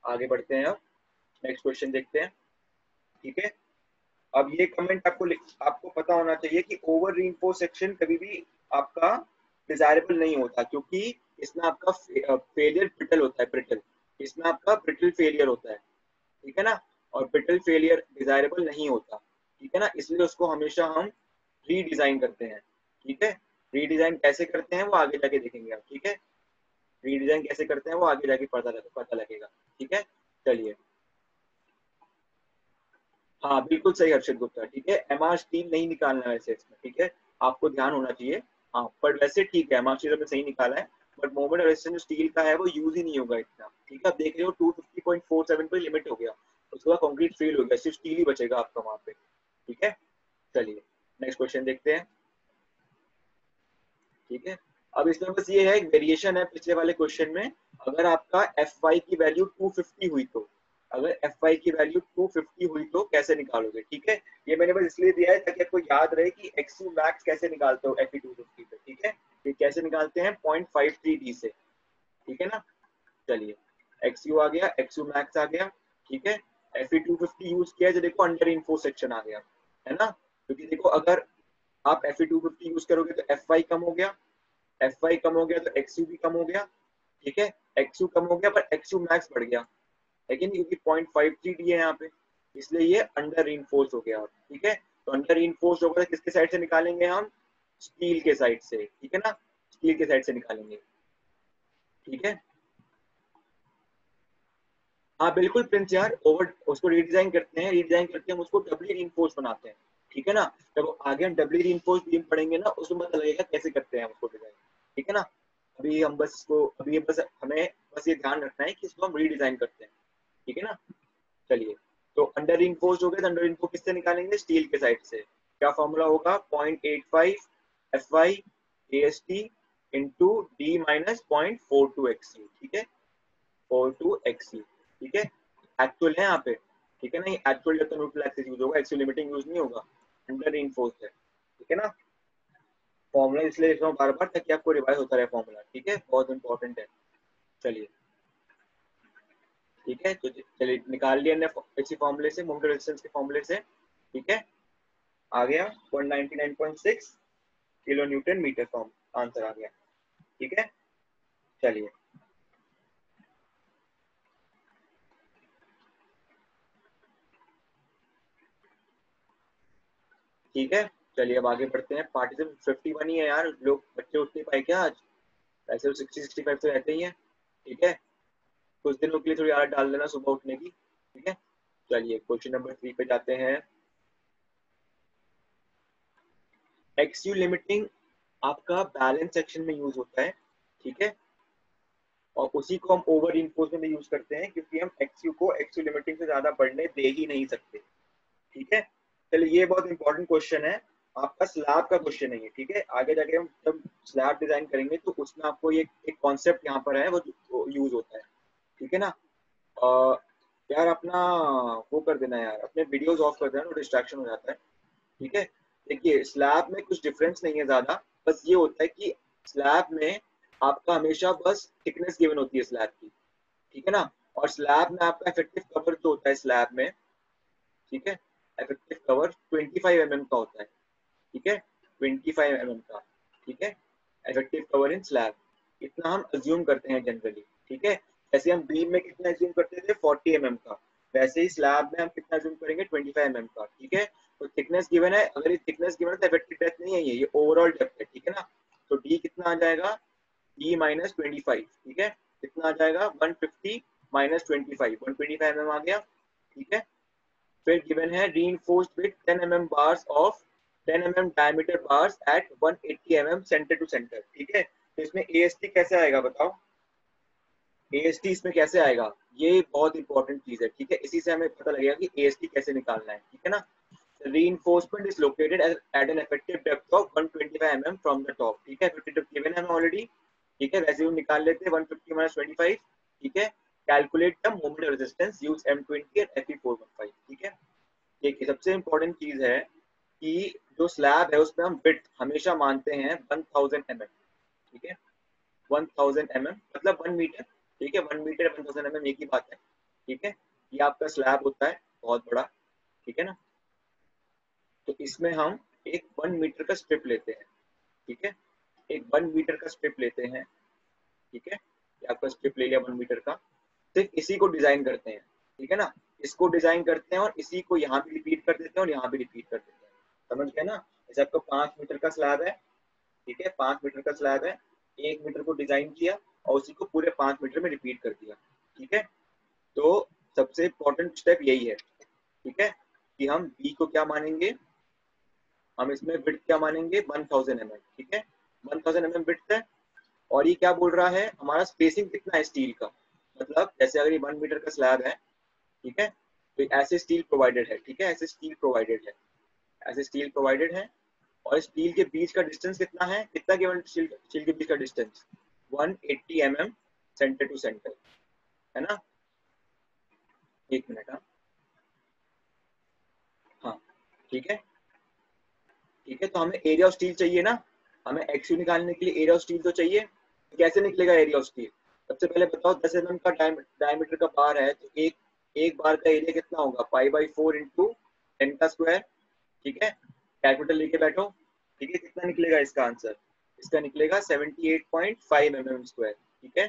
आगे बढ़ते हैं, अब नेक्स्ट क्वेश्चन देखते हैं, ठीक है। अब ये कमेंट आपको पता होना चाहिए कि ओवर रीइंफोर्स सेक्शन कभी भी आपका डिजायरेबल नहीं होता, क्योंकि इसमें आपका फेलियर ब्रिटल होता है, ब्रिटल, इसमें आपका ब्रिटल फेलियर होता है, ठीक है ना। और ब्रिटल फेलियर डिजायरेबल नहीं होता, ठीक है ना, इसलिए उसको हमेशा हम रीडिजाइन करते हैं, ठीक है। रीडिजाइन कैसे करते हैं वो आगे जाके देखेंगे आप, ठीक है, रीडिजाइन कैसे करते हैं वो आगे जाके पता लगेगा, ठीक है। चलिए हाँ बिल्कुल सही हर्षित गुप्ता, ठीक है, एमआर स्टील नहीं निकालना है वैसे इसमें, ठीक है, आपको ध्यान होना चाहिए। हाँ पर वैसे ठीक है, एमआर स्टील में सही निकाला है, बट मोमेंट रेजिस्टेंस जो स्टील का है वो यूज ही नहीं होगा इतना, ठीक है। आप देख रहे हो 250.47 पे लिमिट हो गया, उसके बाद कंक्रीट फेल हो गया, सिर्फ स्टील ही बचेगा आपका वहां पे, ठीक है। चलिए नेक्स्ट क्वेश्चन देखते हैं, ठीक है। अब इसमें बस ये है एक वेरिएशन है पिछले वाले क्वेश्चन में, अगर आपका Fy की वैल्यू 250 हुई तो, अगर Fy की वैल्यू 250 हुई तो कैसे निकालोगे, ठीक है। ये मैंने बस इसलिए दिया है ताकि आपको याद रहे कि XU मैक्स कैसे निकालते हो Fe 250 पे, ठीक है, ये कैसे निकालते हैं 0.53 D से, ठीक है ना। चलिए XU आ गया, XU मैक्स आ गया, ठीक है, Fe 250 यूज किया तो देखो अंडर इन्फो सेक्शन आ गया, है ना, क्योंकि देखो अगर आप Fe 250 यूज करोगे तो Fy कम हो गया, Fy कम हो गया तो XU भी कम हो गया, ठीक है, XU कम हो गया पर XU मैक्स बढ़ गया, लेकिन क्योंकि 0.53 डी है यहाँ पे इसलिए ये अंडर रीइंफोर्स हो गया, ठीक है। तो अंडर रीइंफोर्स होगा तो किसके साइड से निकालेंगे हम, स्टील के साइड से, ठीक है ना, स्टील के साइड से निकालेंगे, ठीक है। हाँ बिल्कुल प्रिंस यार, ओवर उसको रीडिजाइन करते हैं, रीडिजाइन करके हम उसको डबली रीइंफोर्स बनाते हैं, ठीक है ना। जब आगे हम डबली रीइंफोर्स बीम पढ़ेंगे ना उसमें पता लगेगा कैसे करते हैं हम उसको डिजाइन, ठीक है ना। अभी हम बस इसको हमें बस ये ध्यान रखना है कि इसको हम रीडिजाइन करते हैं, ठीक है ना। चलिए तो अंडर रिइंफोर्स्ड हो गया, तो अंडर रिइंफोर्स्ड किससे निकालेंगे, स्टील के साइड से। क्या फॉर्मूला होगा, 0.85 FY AST into D minus 0.42 XU, ठीक है, 42 XU, ठीक है, एक्चुअल है यहाँ पे, ठीक है ना, ये एक्चुअल जब तो न्यूट्रल एक्सिस यूज होगा, एक्चुअल लिमिटिंग यूज नहीं होगा, अंडर रिइंफोर्स्ड है, ठीक है ना। फॉर्मूला इसलिए लिख रहा हूँ बार बार ताकि आपको रिवाइज होता रहे फॉर्मूला, ठीक है, बहुत इंपॉर्टेंट है। चलिए ठीक है, तो चलिए निकाल लिया हमने इसी फॉर्मूले से, मोमेंट रेजिस्टेंस के फॉर्मूले से, ठीक है, आ गया 199.6 kilo newton metre form, answer आ गया, ठीक है। चलिए ठीक है, चलिए अब आगे बढ़ते हैं। पार्टिसिपेंट 51 ही है यार, लोग बच्चे उठ नहीं पाए क्या आज, ऐसे तो 60-65 तो रहते ही हैं, ठीक है, कुछ दिनों के लिए थोड़ी आदत डाल देना सुबह उठने की, ठीक है। चलिए क्वेश्चन नंबर 3 पे जाते हैं। एक्सयू लिमिटिंग आपका बैलेंस सेक्शन में यूज होता है, ठीक है, और उसी को हम ओवर इन्फोर्समेंट में यूज करते हैं, क्योंकि हम एक्सयू को एक्सयू लिमिटिंग से ज्यादा बढ़ने दे ही नहीं सकते, ठीक है। चलिए ये बहुत इंपॉर्टेंट क्वेश्चन है, आपका स्लैब का क्वेश्चन नहीं है, ठीक है, आगे जाके हम जब स्लैब डिजाइन करेंगे तो उसमें आपको ये एक कॉन्सेप्ट यहाँ पर है वो यूज होता है, ठीक है ना। यार अपना वो कर देना यार, अपने वीडियोस ऑफ कर देना, तो डिस्ट्रैक्शन हो जाता है, ठीक है। देखिए स्लैब में कुछ डिफरेंस नहीं है ज्यादा, बस ये होता है कि स्लैब में आपका हमेशा बस थिकनेस गिवन होती है स्लैब की, ठीक है ना, और स्लैब में आपका इफेक्टिव कवर जो होता है स्लैब में, ठीक है, इफेक्टिव कवर 25 mm का होता है, ठीक है, 25 mm का, ठीक है, इफेक्टिव कवर इन स्लैब, इतना हम अज्यूम करते हैं जनरली, ठीक है। जैसे हम बीम में कितना अज्यूम करते थे 40 mm का, वैसे ही स्लैब में हम कितना अज्यूम करेंगे 25 mm का, ठीक है। तो थिकनेस गिवन है, अगर ये थिकनेस गिवन है तो इफेक्टिव डेप्थ नहीं है, ये ओवरऑल डेप्थ है, ठीक है ना। तो डी कितना आ जाएगा, डी माइनस 25, ठीक है, कितना आ जाएगा 150 माइनस 25, 125 mm आ गया, ठीक है। फिर गिवन है reinforced with 10 mm bars of 10 mm diameter bars at 180 mm center to center, ठीक है। तो इसमें AST कैसे आएगा बताओ, AST इसमें कैसे आएगा, ये बहुत इंपॉर्टेंट चीज है, ठीक है, इसी से हमें पता लगेगा कि AST कैसे निकालना है, ठीक है ना। Reinforcement is located at an effective depth of 125 mm from the top, ठीक है, effective depth given है हमें ऑलरेडी, ठीक है, वैसे हम निकाल लेते हैं 150 minus 25, ठीक है। Calculate the moment resistance use M20 और Fe415, ठीक है। देखिए सबसे इम्पोर्टेंट चीज है कि जो स्लैब है उसमें हम विड्थ हमेशा मानते हैं 1000 mm, ठीक है, 1000 mm मतलब 1 मीटर, ठीक है, 1 मीटर 1000 mm एक ही बात है, ठीक है। ये आपका स्लैब होता है बहुत बड़ा, ठीक है ना। तो इसमें हम एक 1 मीटर का स्ट्रिप लेते हैं, ठीक है, एक 1 मीटर का स्ट्रिप लेते हैं, ठीक है, ये आपका स्ट्रिप ले लिया 1 मीटर का, सिर्फ इसी को डिजाइन करते हैं, ठीक है ना, इसको डिजाइन करते हैं और इसी को यहाँ भी रिपीट कर देते हैं और यहाँ भी रिपीट कर देते हैं, समझ गए ना। जैसे आपका 5 मीटर का स्लैब है, ठीक है, 5 मीटर का स्लैब है, 1 मीटर को डिजाइन किया और उसी को पूरे 5 मीटर में रिपीट कर दिया, ठीक है। तो सबसे इम्पोर्टेंट स्टेप यही है, ठीक है, कि हम बी को क्या मानेंगे, हम इसमें विड्थ क्या मानेंगे 1000 mm, ठीक है, 1000 mm विड्थ है, और ये क्या बोल रहा है हमारा स्पेसिंग कितना है स्टील का, मतलब जैसे अगर ये 1 मीटर का स्लैब है, ठीक है, तो ऐसे स्टील प्रोवाइडेड है, ठीक है, ऐसे स्टील प्रोवाइडेड है, ऐसे स्टील प्रोवाइडेड है, और स्टील के बीच का डिस्टेंस कितना है, कितना केवल स्टील के बीच का distance 180 mm centre to centre, है ना। एक मिनट, हाँ हाँ, ठीक है, ठीक है, तो हमें एरिया ऑफ स्टील चाहिए ना, हमें एक्सयू निकालने के लिए एरिया ऑफ स्टील तो चाहिए, तो कैसे निकलेगा एरिया ऑफ स्टील, सबसे पहले बताओ 10 mm का डायमीटर का बार है, तो एक बार का एरिया कितना होगा π/4 इंटू 10 का स्क्वायर, ठीक है, कैलकुलेटर लेके बैठो, ठीक है, कितना निकलेगा इसका आंसर, इसका निकलेगा 78.5 mm स्क्वायर, ठीक है,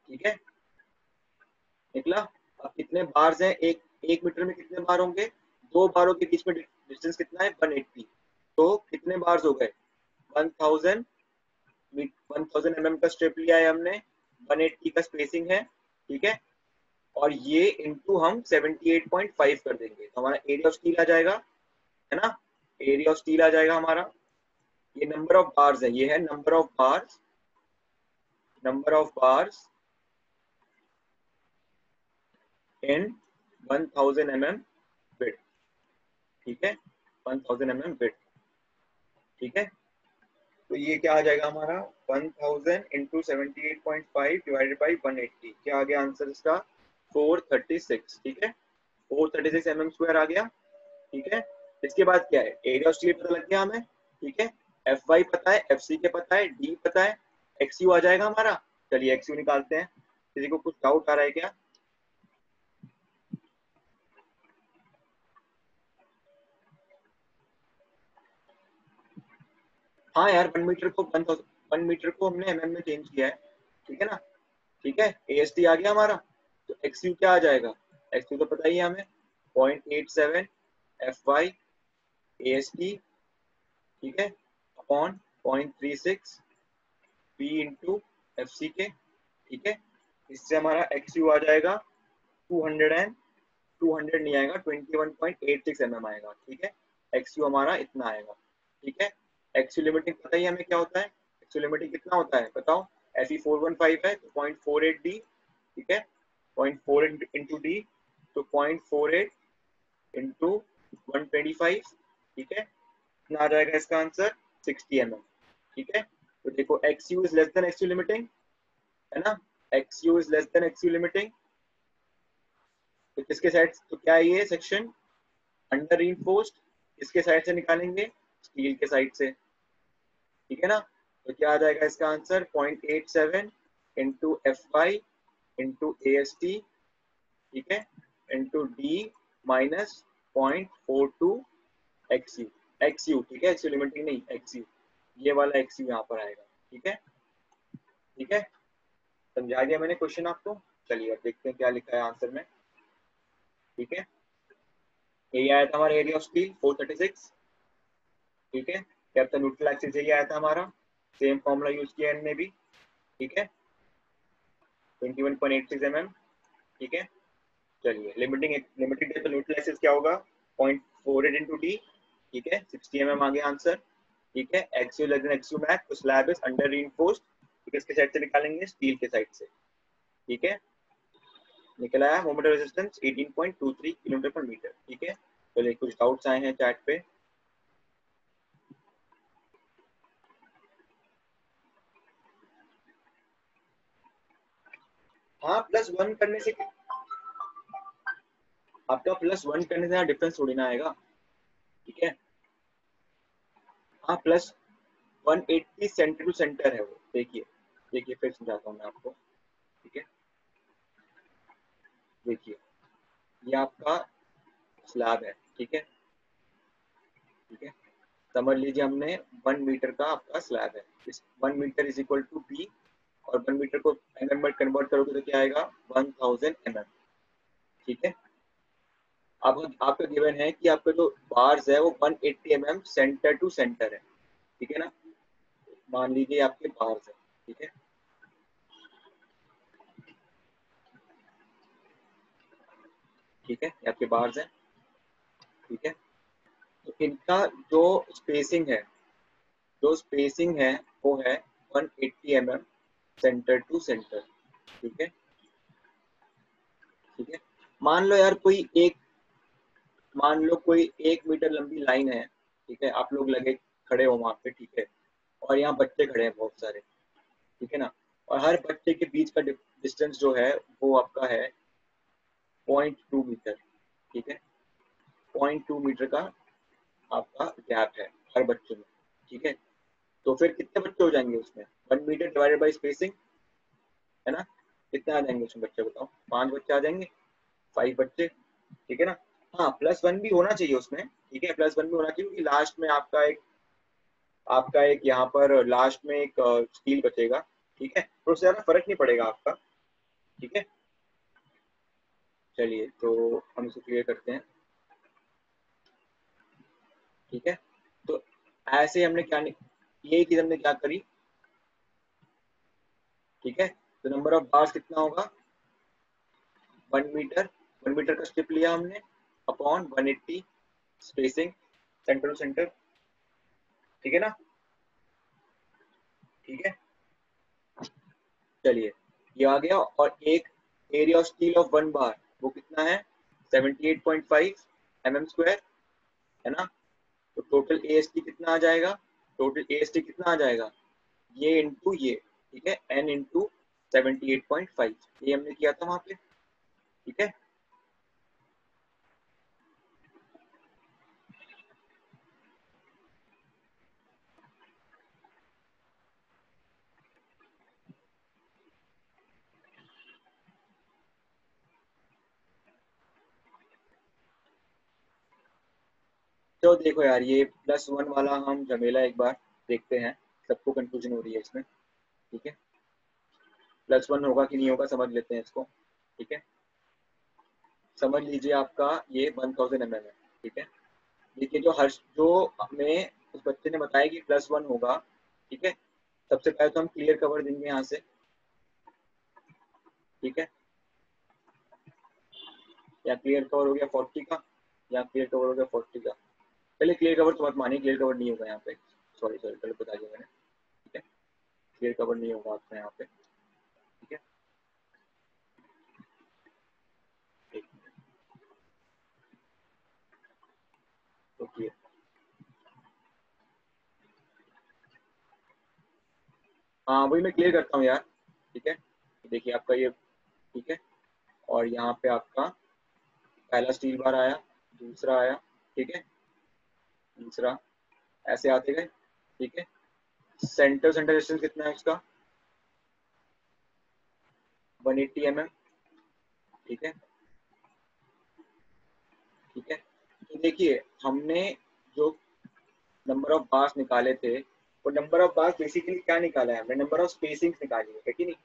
ठीक है, निकला। अब कितने बार्स हैं, एक मीटर में कितने बार होंगे, दो बारों के बीच में डिस्टेंस कितना है 180, तो कितने बार्स हो गए 1000, 1000 mm का स्ट्रिप लिया है हमने, 180 का स्पेसिंग है, ठीक है, और ये इनटू हम 78.5 कर देंगे, तो हमारा एरिया ऑफ स्टील आ जाएगा, है ना, एरिया ऑफ स्टील आ जाएगा हमारा, ये नंबर ऑफ बार्स है, ये है number of bars, number of bars in 1000 mm width, ठीक है, 1000 mm विड्थ, ठीक है। तो ये क्या आ जाएगा हमारा 1000 इंटू 78.5 डिवाइडेड बाई 180, क्या आ गया आंसर इसका 436, ठीक है, 436 mm स्क्वायर आ गया, ठीक है। इसके बाद क्या है, एरिया ऑफ स्टील पता लग गया हमें, ठीक है, एफ वाई पता है, एफ सी के पता है, डी पता है, एक्स यू आ जाएगा हमारा। चलिए एक्स यू निकालते हैं, किसी को कुछ डाउट आ रहा है क्या? हाँ यार 1 मीटर को हमने एमएम में चेंज किया है, ठीक है ना, ठीक है। एएसटी आ गया हमारा, तो एक्स यू क्या आ जाएगा, एक्स यू तो पता ही है हमें 0.87 एफ वाई एएसटी, ठीक है, upon 0.36 P into F C K, ठीक है। इससे हमारा एक्स यू आ जाएगा 200 नहीं आएगा, 21.86 mm आएगा, ठीक है। एक्स यू हमारा इतना आएगा, ठीक है। एक्स यू लिमिटिंग पता ही हमें क्या होता है, एक्स यू लिमिटिंग कितना होता है बताओ, एफ ई 415 है तो 0.48 डी, ठीक है, 0.48 इंटू डी, तो 0.48 इंटू 125, ठीक है, कितना आ जाएगा इसका आंसर 60 mm, ठीक है। तो देखो x U is less then x U limiting, है ना, x U is less then x U limiting, तो किसके साइड, तो क्या है ये सेक्शन अंडर रीइंफोर्स्ड, किसके साइड से निकालेंगे, स्टील के साइड से, ठीक है ना। तो क्या आ जाएगा इसका answer 0.87 into F Y into A S T, ठीक है, into D minus 0.42 X U, X U, ठीक है, एक्स यू लिमिटिंग नहीं एक्स यू, ये वाला एक्स यू यहाँ पर आएगा, ठीक है, ठीक है, समझा दिया मैंने क्वेश्चन आपको। चलिए अब देखते हैं क्या लिखा है आंसर में, ठीक है। यही आया था हमारा एरिया ऑफ स्टील 436, ठीक है, क्या था न्यूट्रल एक्सिस यही आया था हमारा, सेम फॉर्मूला यूज किया इनने भी, ठीक है, 21.86 mm, ठीक है। चलिए लिमिटिंग तो न्यूट्रल एक्सिस क्या होगा 0.48 इंटू डी, ठीक है, 60 mm आ गया आंसर, ठीक है। X you less than x you max, तो स्लैब इज अंडर रीइंफोर्स्ड, तो किसके साइड से निकालेंगे, स्टील के साइड से, ठीक है। निकल आया मोमेंट ऑफ रेजिस्टेंस 18.23 किलोमीटर पर मीटर, ठीक है। चलिए कुछ डाउट्स आए हैं चैट पे, हाँ +1 करने से आपका +1 करने से डिफरेंस थोड़ी ना आएगा, ठीक है। हाँ +180 सेंटर टू सेंटर है वो, देखिए देखिए फिर समझाता हूँ मैं आपको, ठीक है। देखिए ये आपका स्लैब है, ठीक है, ठीक है, समझ लीजिए हमने 1 मीटर का आपका स्लैब है, इस 1 metre is equal to B, और 1 मीटर को mm में कन्वर्ट करोगे तो क्या आएगा 1000 mm, ठीक है। अब आपका गिवन है कि आपका जो बार्स है वो 180 mm सेंटर टू सेंटर है, ठीक है ना, मान लीजिए आपके बार्स है, ठीक है, ठीक है, ये आपके बार्स हैं, ठीक है। तो इनका जो स्पेसिंग है, जो स्पेसिंग है वो है 180 mm सेंटर टू सेंटर, ठीक है, ठीक है। मान लो यार कोई एक, मान लो कोई 1 मीटर लंबी लाइन है, ठीक है, आप लोग लगे खड़े हो वहां पे, ठीक है, और यहाँ बच्चे खड़े हैं बहुत सारे, ठीक है ना, और हर बच्चे के बीच का डिस्टेंस जो है वो आपका है 0.2 मीटर, ठीक है, 0.2 मीटर का आपका गैप है हर बच्चे में, ठीक है। तो फिर कितने बच्चे हो जाएंगे उसमें, 1 मीटर डिवाइडेड बाई स्पेसिंग, है ना, कितने आ जाएंगे उसमें बच्चे बताओ, 5 बच्चे आ जाएंगे, 5 बच्चे, ठीक है ना। हाँ +1 भी होना चाहिए उसमें, ठीक है, +1 भी होना चाहिए, क्योंकि लास्ट में आपका एक यहाँ पर लास्ट में एक स्टील बचेगा, ठीक है, तो उससे ज्यादा फर्क नहीं पड़ेगा आपका, ठीक है। चलिए तो हम इसे क्लियर करते हैं, ठीक है। तो ऐसे हमने क्या, यही चीज हमने क्या करी, ठीक है। तो नंबर ऑफ बार्स कितना होगा 1 मीटर का स्ट्रिप लिया हमने upon 180 spacing centre to centre, ठीक है ना, ठीक है। चलिए ये आ गया, और एक एरिया ऑफ स्टील ऑफ 1 बार वो कितना है 78.5 mm² है ना। तो टोटल AST कितना आ जाएगा, टोटल AST कितना आ जाएगा, ये इंटू ये, ठीक है, n इंटू 78.5, ये हमने किया था वहां पे, ठीक है। तो देखो यार, ये +1 वाला हम झमेला एक बार देखते हैं, सबको कंफ्यूजन हो रही है इसमें, ठीक है। +1 होगा कि नहीं होगा समझ लेते हैं इसको, ठीक है। समझ लीजिए आपका ये 1000 mm है, ठीक है। देखिए जो हमें उस बच्चे ने बताया कि +1 होगा, ठीक है। सबसे पहले तो हम क्लियर कवर देंगे यहाँ से, ठीक है। या क्लियर कवर हो गया 40 का, या क्लियर कवर हो गया 40 का। पहले क्लियर कवर तो मत मानिए, क्लियर कवर नहीं होगा यहाँ पे, सॉरी सॉरी पहले बता दिया मैंने, ठीक है। क्लियर कवर नहीं होगा आपका यहाँ पे, ठीक है। एक मिनट, तो क्लियर, हाँ वही मैं क्लियर करता हूँ यार, ठीक है। देखिए आपका ये, ठीक है। और यहाँ पे आपका पहला स्टील बार आया, दूसरा आया, ठीक है, तीसरा, ऐसे आते गए, ठीक है। सेंटर सेंटर डिस्टेंस कितना है उसका, 180 mm, ठीक है, ठीक है। तो देखिए हमने जो नंबर ऑफ बार्स निकाले थे, वो नंबर ऑफ बार्स बेसिकली क्या निकाला है हमने, नंबर ऑफ स्पेसिंग्स निकाली है कि नहीं,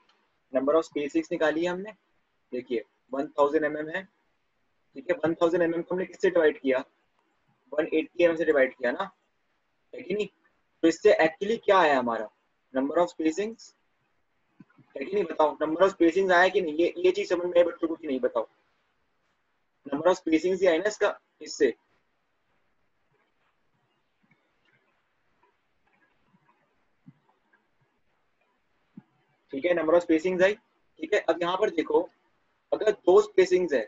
नंबर ऑफ स्पेसिंग्स निकाली है हमने। देखिए 1000 mm है, ठीक है। 1000 mm को हमने किससे डिवाइड किया, 180 mm से डिवाइड किया ना, है कि नहीं। तो इससे एक्चुअली क्या आया हमारा, नंबर ऑफ स्पेसिंग्स, है कि नहीं, बताओ नंबर ऑफ स्पेसिंग्स आया कि नहीं, ये चीज समझ में आए बच्चों को कि नहीं, बताओ। नंबर ऑफ स्पेसिंग्स ही आए ना इसका, इससे, ठीक है, नंबर ऑफ स्पेसिंग्स आई, ठीक है। अब यहाँ पर देखो, अगर दो स्पेसिंग्स है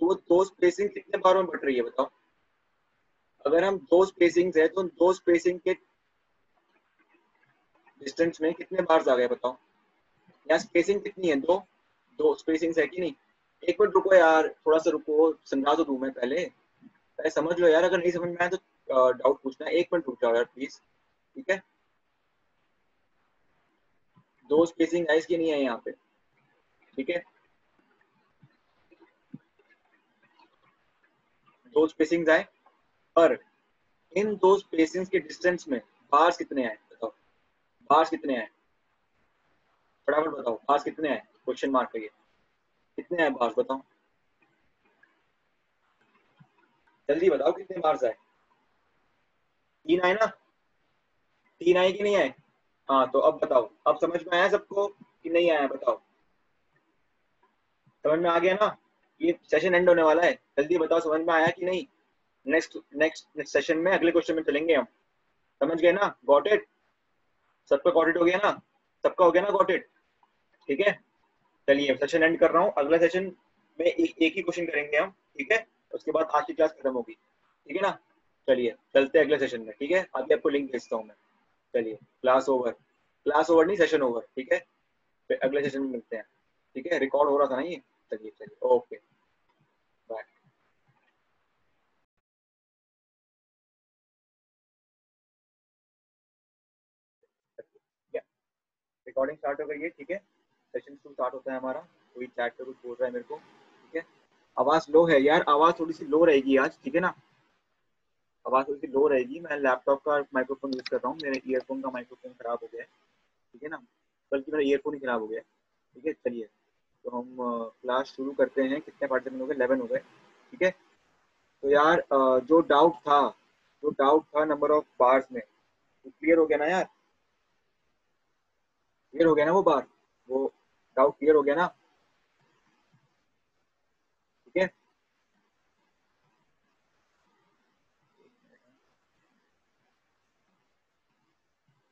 तो वो दो स्पेसिंग कितने बारों में बढ़ रही है, बताओ। अगर हम दो स्पेसिंग्स है तो दो स्पेसिंग के डिस्टेंस में कितने बार्स आ गए, बताओ। यहाँ स्पेसिंग कितनी है, दो, दो स्पेसिंग्स है कि नहीं। एक मिनट रुको यार, थोड़ा सा रुको, समझा तो दूं मैं पहले, पहले समझ लो यार, अगर नहीं समझ में आया तो डाउट पूछना, एक मिनट रुक जाओ यार प्लीज, ठीक है। दो स्पेसिंग है इसकी नहीं है यहाँ पे, ठीक है, दो स्पेसिंग आए, पर इन दो स्पेसिंग्स के डिस्टेंस में बार्स कितने आए, बताओ। बार्स कितने आए, फटाफट बताओ, बार्स कितने आए, क्वेश्चन मार्क करिए, कितने आए बार्स, बताओ, जल्दी बताओ कितने बार्स आए। तीन आए ना, तीन आए कि नहीं आए। हाँ तो अब बताओ, अब समझ में आया सबको कि नहीं आया, बताओ। समझ में आ गया ना, ये सेशन एंड होने वाला है, जल्दी बताओ समझ में आया कि नहीं। नेक्स्ट नेक्स्ट सेशन में अगले क्वेश्चन में चलेंगे हम, समझ गए ना, गॉट इट, सबका गॉट इट हो गया ना, सबका हो गया ना गॉट इट, ठीक है। चलिए सेशन एंड कर रहा हूँ, अगला सेशन में एक ही क्वेश्चन करेंगे हम, ठीक है। उसके बाद आज की क्लास खत्म होगी, ठीक है ना। चलिए चलते हैं अगले सेशन में, ठीक है, अभी आपको लिंक भेजता हूँ मैं। चलिए क्लास ओवर, क्लास ओवर नहीं, सेशन ओवर, ठीक है। फिर अगले सेशन में मिलते हैं, ठीक है, रिकॉर्ड हो रहा था ना ये। चलिए चलिए, ओके, बाय। रिकॉर्डिंग स्टार्ट हो गई है, ठीक है। सेशन 2 स्टार्ट होता है हमारा, कोई चैट पे कुछ बोल रहा है मेरे को, ठीक है। आवाज लो है यार, आवाज थोड़ी सी लो रहेगी आज, ठीक है ना। आवाज थोड़ी सी लो रहेगी, मैं लैपटॉप का माइक्रोफोन यूज कर रहा हूँ, मेरे ईयरफोन का माइक्रोफोन खराब हो गया है, ठीक है ना, बल्कि मेरा ईयरफोन ही खराब हो गया है, ठीक है। चलिए तो हम क्लास शुरू करते हैं, कितने पार्टिसिपेंट हो गए, 11 हो गए, ठीक है। तो यार जो डाउट था नंबर ऑफ बार्स में, वो क्लियर हो गया ना यार, क्लियर हो गया ना वो बार, वो डाउट क्लियर हो गया ना, ठीक है।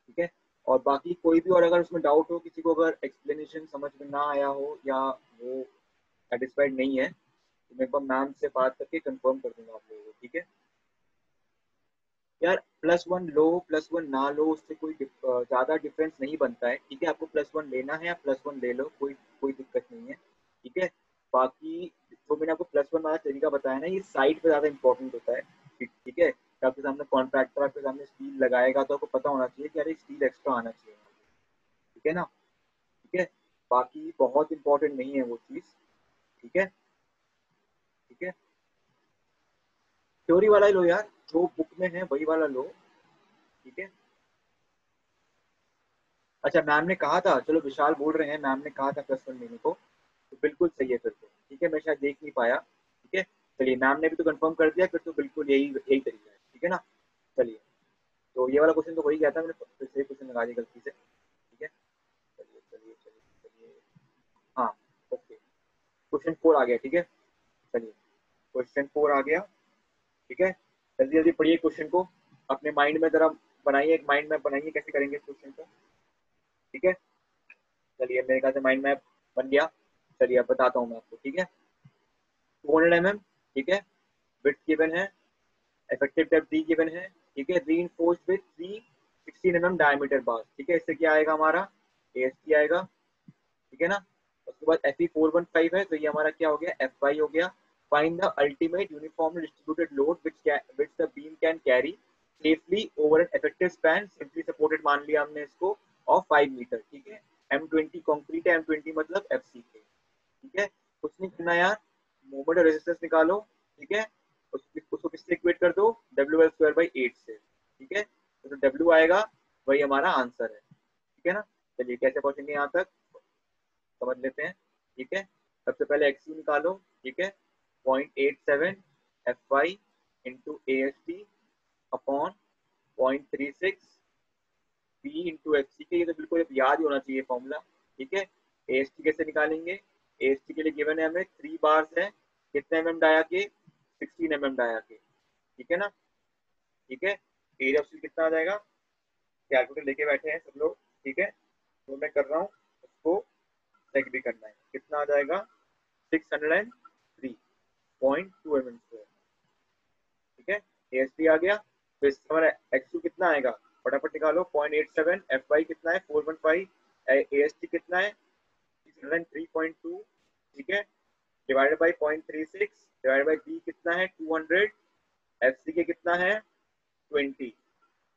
ठीक है, और बाकी कोई भी और अगर उसमें डाउट हो, किसी को अगर एक्सप्लेनेशन समझ में ना आया हो या वो सेटिस्फाइड नहीं है, तो मैं एक बार मैम से बात करके कंफर्म कर दूंगा आप लोगों को, ठीक है यार। +1 लो +1 ना लो उससे कोई ज्यादा डिफरेंस नहीं बनता है, ठीक है। आपको +1 लेना है या +1 ले लो, कोई कोई दिक्कत नहीं है, ठीक है। बाकी जो मैंने आपको +1 वाला तरीका बताया ना, ये साइड पे ज्यादा इंपॉर्टेंट होता है, ठीक है। तो आपके सामने कॉन्ट्रैक्टर आपके सामने स्टील लगाएगा तो आपको पता होना चाहिए कि अरे स्टील एक्स्ट्रा आना चाहिए, ठीक है ना, ठीक है। बाकी बहुत इंपॉर्टेंट नहीं है वो चीज़, ठीक है, ठीक है। थ्योरी वाला ही लो यार, जो बुक में है वही वाला लो, ठीक है। अच्छा मैम ने कहा था, चलो विशाल बोल रहे हैं मैम ने कहा था +1 लेने को, तो बिल्कुल सही है फिर तो, ठीक है। मैं शायद देख नहीं पाया, ठीक है। चलिए मैम ने भी तो कंफर्म कर दिया, फिर तो बिल्कुल यही यही तरीका है, ठीक है ना। चलिए, तो ये वाला क्वेश्चन तो हो ही गया था, मैंने फिर से क्वेश्चन लगा दिया गलती से, ठीक है। चलिए चलिए चलिए चलिए, हाँ, ओके। क्वेश्चन 4 आ गया, ठीक है। चलिए, क्वेश्चन 4 आ गया, ठीक है। जल्दी जल्दी पढ़िए क्वेश्चन को, अपने माइंड में जरा बनाइए, एक माइंड मैप बनाइए कैसे करेंगे क्वेश्चन को, ठीक है। चलिए मेरे ख्याल से माइंड मैप बन गया। चलिए अब बताता हूँ मैं आपको, ठीक है। 200 mm, ठीक है, विड्थ गिवन है, इफेक्टिव डेप्थ डी गिवन है, ठीक है। रीइंफोर्स्ड विद 316 mm डायमीटर बार, ठीक है। इससे क्या आएगा हमारा एएसटी आएगा, ठीक है ना। उसके बाद FE415 है, तो ये हमारा क्या हो गया, FY हो गया। Find the ultimate uniformly distributed load which the beam can carry safely over an effective span simply supported, मान लिया हमने इसको, ऑफ 5 मीटर, ठीक है। M20 कॉन्क्रीट है, M20 मतलब FCK, ठीक है। कुछ नहीं करना यार, मोमेंट और रेजिस्टेंस निकालो, ठीक है। उसको किससे इक्वेट कर दो, WL2/8 से, ठीक है। तो W आएगा, वही हमारा आंसर है, ठीक है ना। चलिए कैसे पहुंचेंगे यहाँ तक समझ लेते हैं, ठीक है। सबसे पहले XU निकालो, ठीक है। 0.87 FY into AST upon 0.36 P into FCK, ये तो बिल्कुल याद ही होना चाहिए फॉर्मूला, ठीक है। AST कैसे निकालेंगे, AST के लिए गिवन है हमें 3 बार्स है, कितने mm डाया के, 16 mm डाया के, ठीक है ना, ठीक है। एरिया ऑफ कितना आ जाएगा, कैलकुलेटर लेके बैठे हैं सब लोग, ठीक है। तो मैं कर रहा हूँ, उसको चेक भी करना है, कितना आ जाएगा 603.2 mm², ठीक है। AST आ गया, तो इससे हमारा XU कितना आएगा, फटाफट निकालो। 0.87 FY कितना है 415, AST कितना है 603.2, ठीक है, divided by 0.36 divided by B कितना है 200, FCK कितना है 20,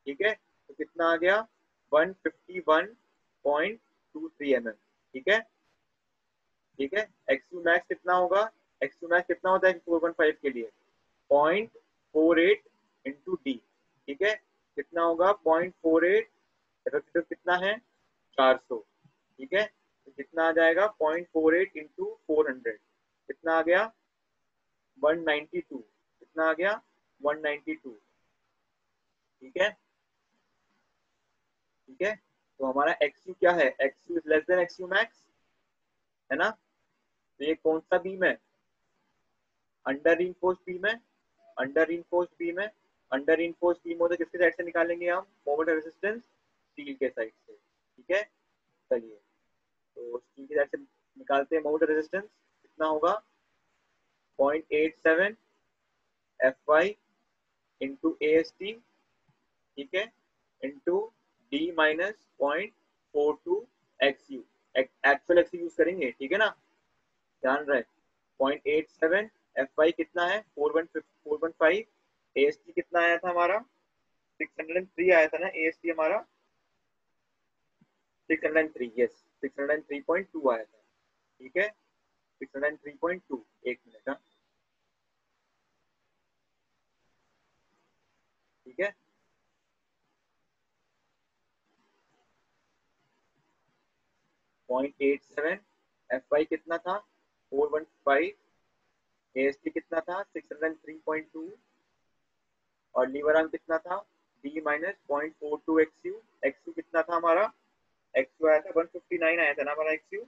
ठीक है। तो कितना आ गया 151.23 mm, ठीक है, ठीक है। XU मैक्स कितना होगा, XU मैक्स कितना होता है 415 के लिए 0.48 इंटू डी, ठीक है। कितना होगा 0.48, इफेक्टिव कितना है 400, ठीक है। तो कितना आ जाएगा 0.48 इंटू 400, कितना आ गया 192, कितना आ गया 192, ठीक है, ठीक है। तो हमारा XU क्या है, XU is less then XU max, है ना। तो ये कौन सा बीम है, अंडर रिइंफोर्स्ड बीम है, अंडर रिइंफोर्स्ड बीम है। अंडर रिइंफोर्स्ड बीम हो तो किसके साइड से निकालेंगे हम, मोमेंट रेजिस्टेंस स्टील के साइड से, ठीक है। चलिए, तो स्टील के साइड से निकालते हैं मोमेंट रेजिस्टेंस, कितना होगा 0.87 FY इंटू AST, ठीक है, into D minus 0.42 XU, actual XU use करेंगे, ठीक है ना, ध्यान रहे। 0.87 FY कितना है 415, AST कितना आया था हमारा 603 आया था ना, AST हमारा 603, यस 603.2 आया था, ठीक है। 603.2, एक मिनट, हाँ, ठीक है। 0.87 FY कितना था 415, AST कितना था 603.2, और लीवर आर्म कितना था D माइनस 0.42 XU, XU कितना था हमारा, XU आया था 159 आया था ना हमारा XU,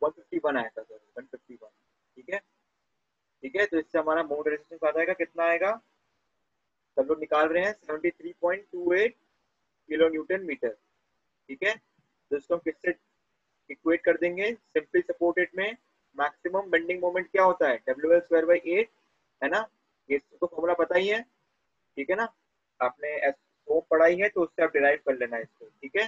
151 आया था, सॉरी 151, ठीक है, ठीक है। तो इससे हमारा मोड रेजिस्टेंस आ जाएगा, कितना आएगा, सब लोग निकाल रहे हैं 73.28 किलो न्यूटन मीटर, ठीक है। तो इसको हम किससे इक्वेट कर देंगे, सिंपली सपोर्टेड में मैक्सिमम बेंडिंग मोमेंट क्या होता है, WL²/8 है ना, ये तो फॉर्मूला पता ही है, ठीक है ना, आपने एसओ पढ़ाई है तो उससे आप डिराइव कर लेना इसको, ठीक है।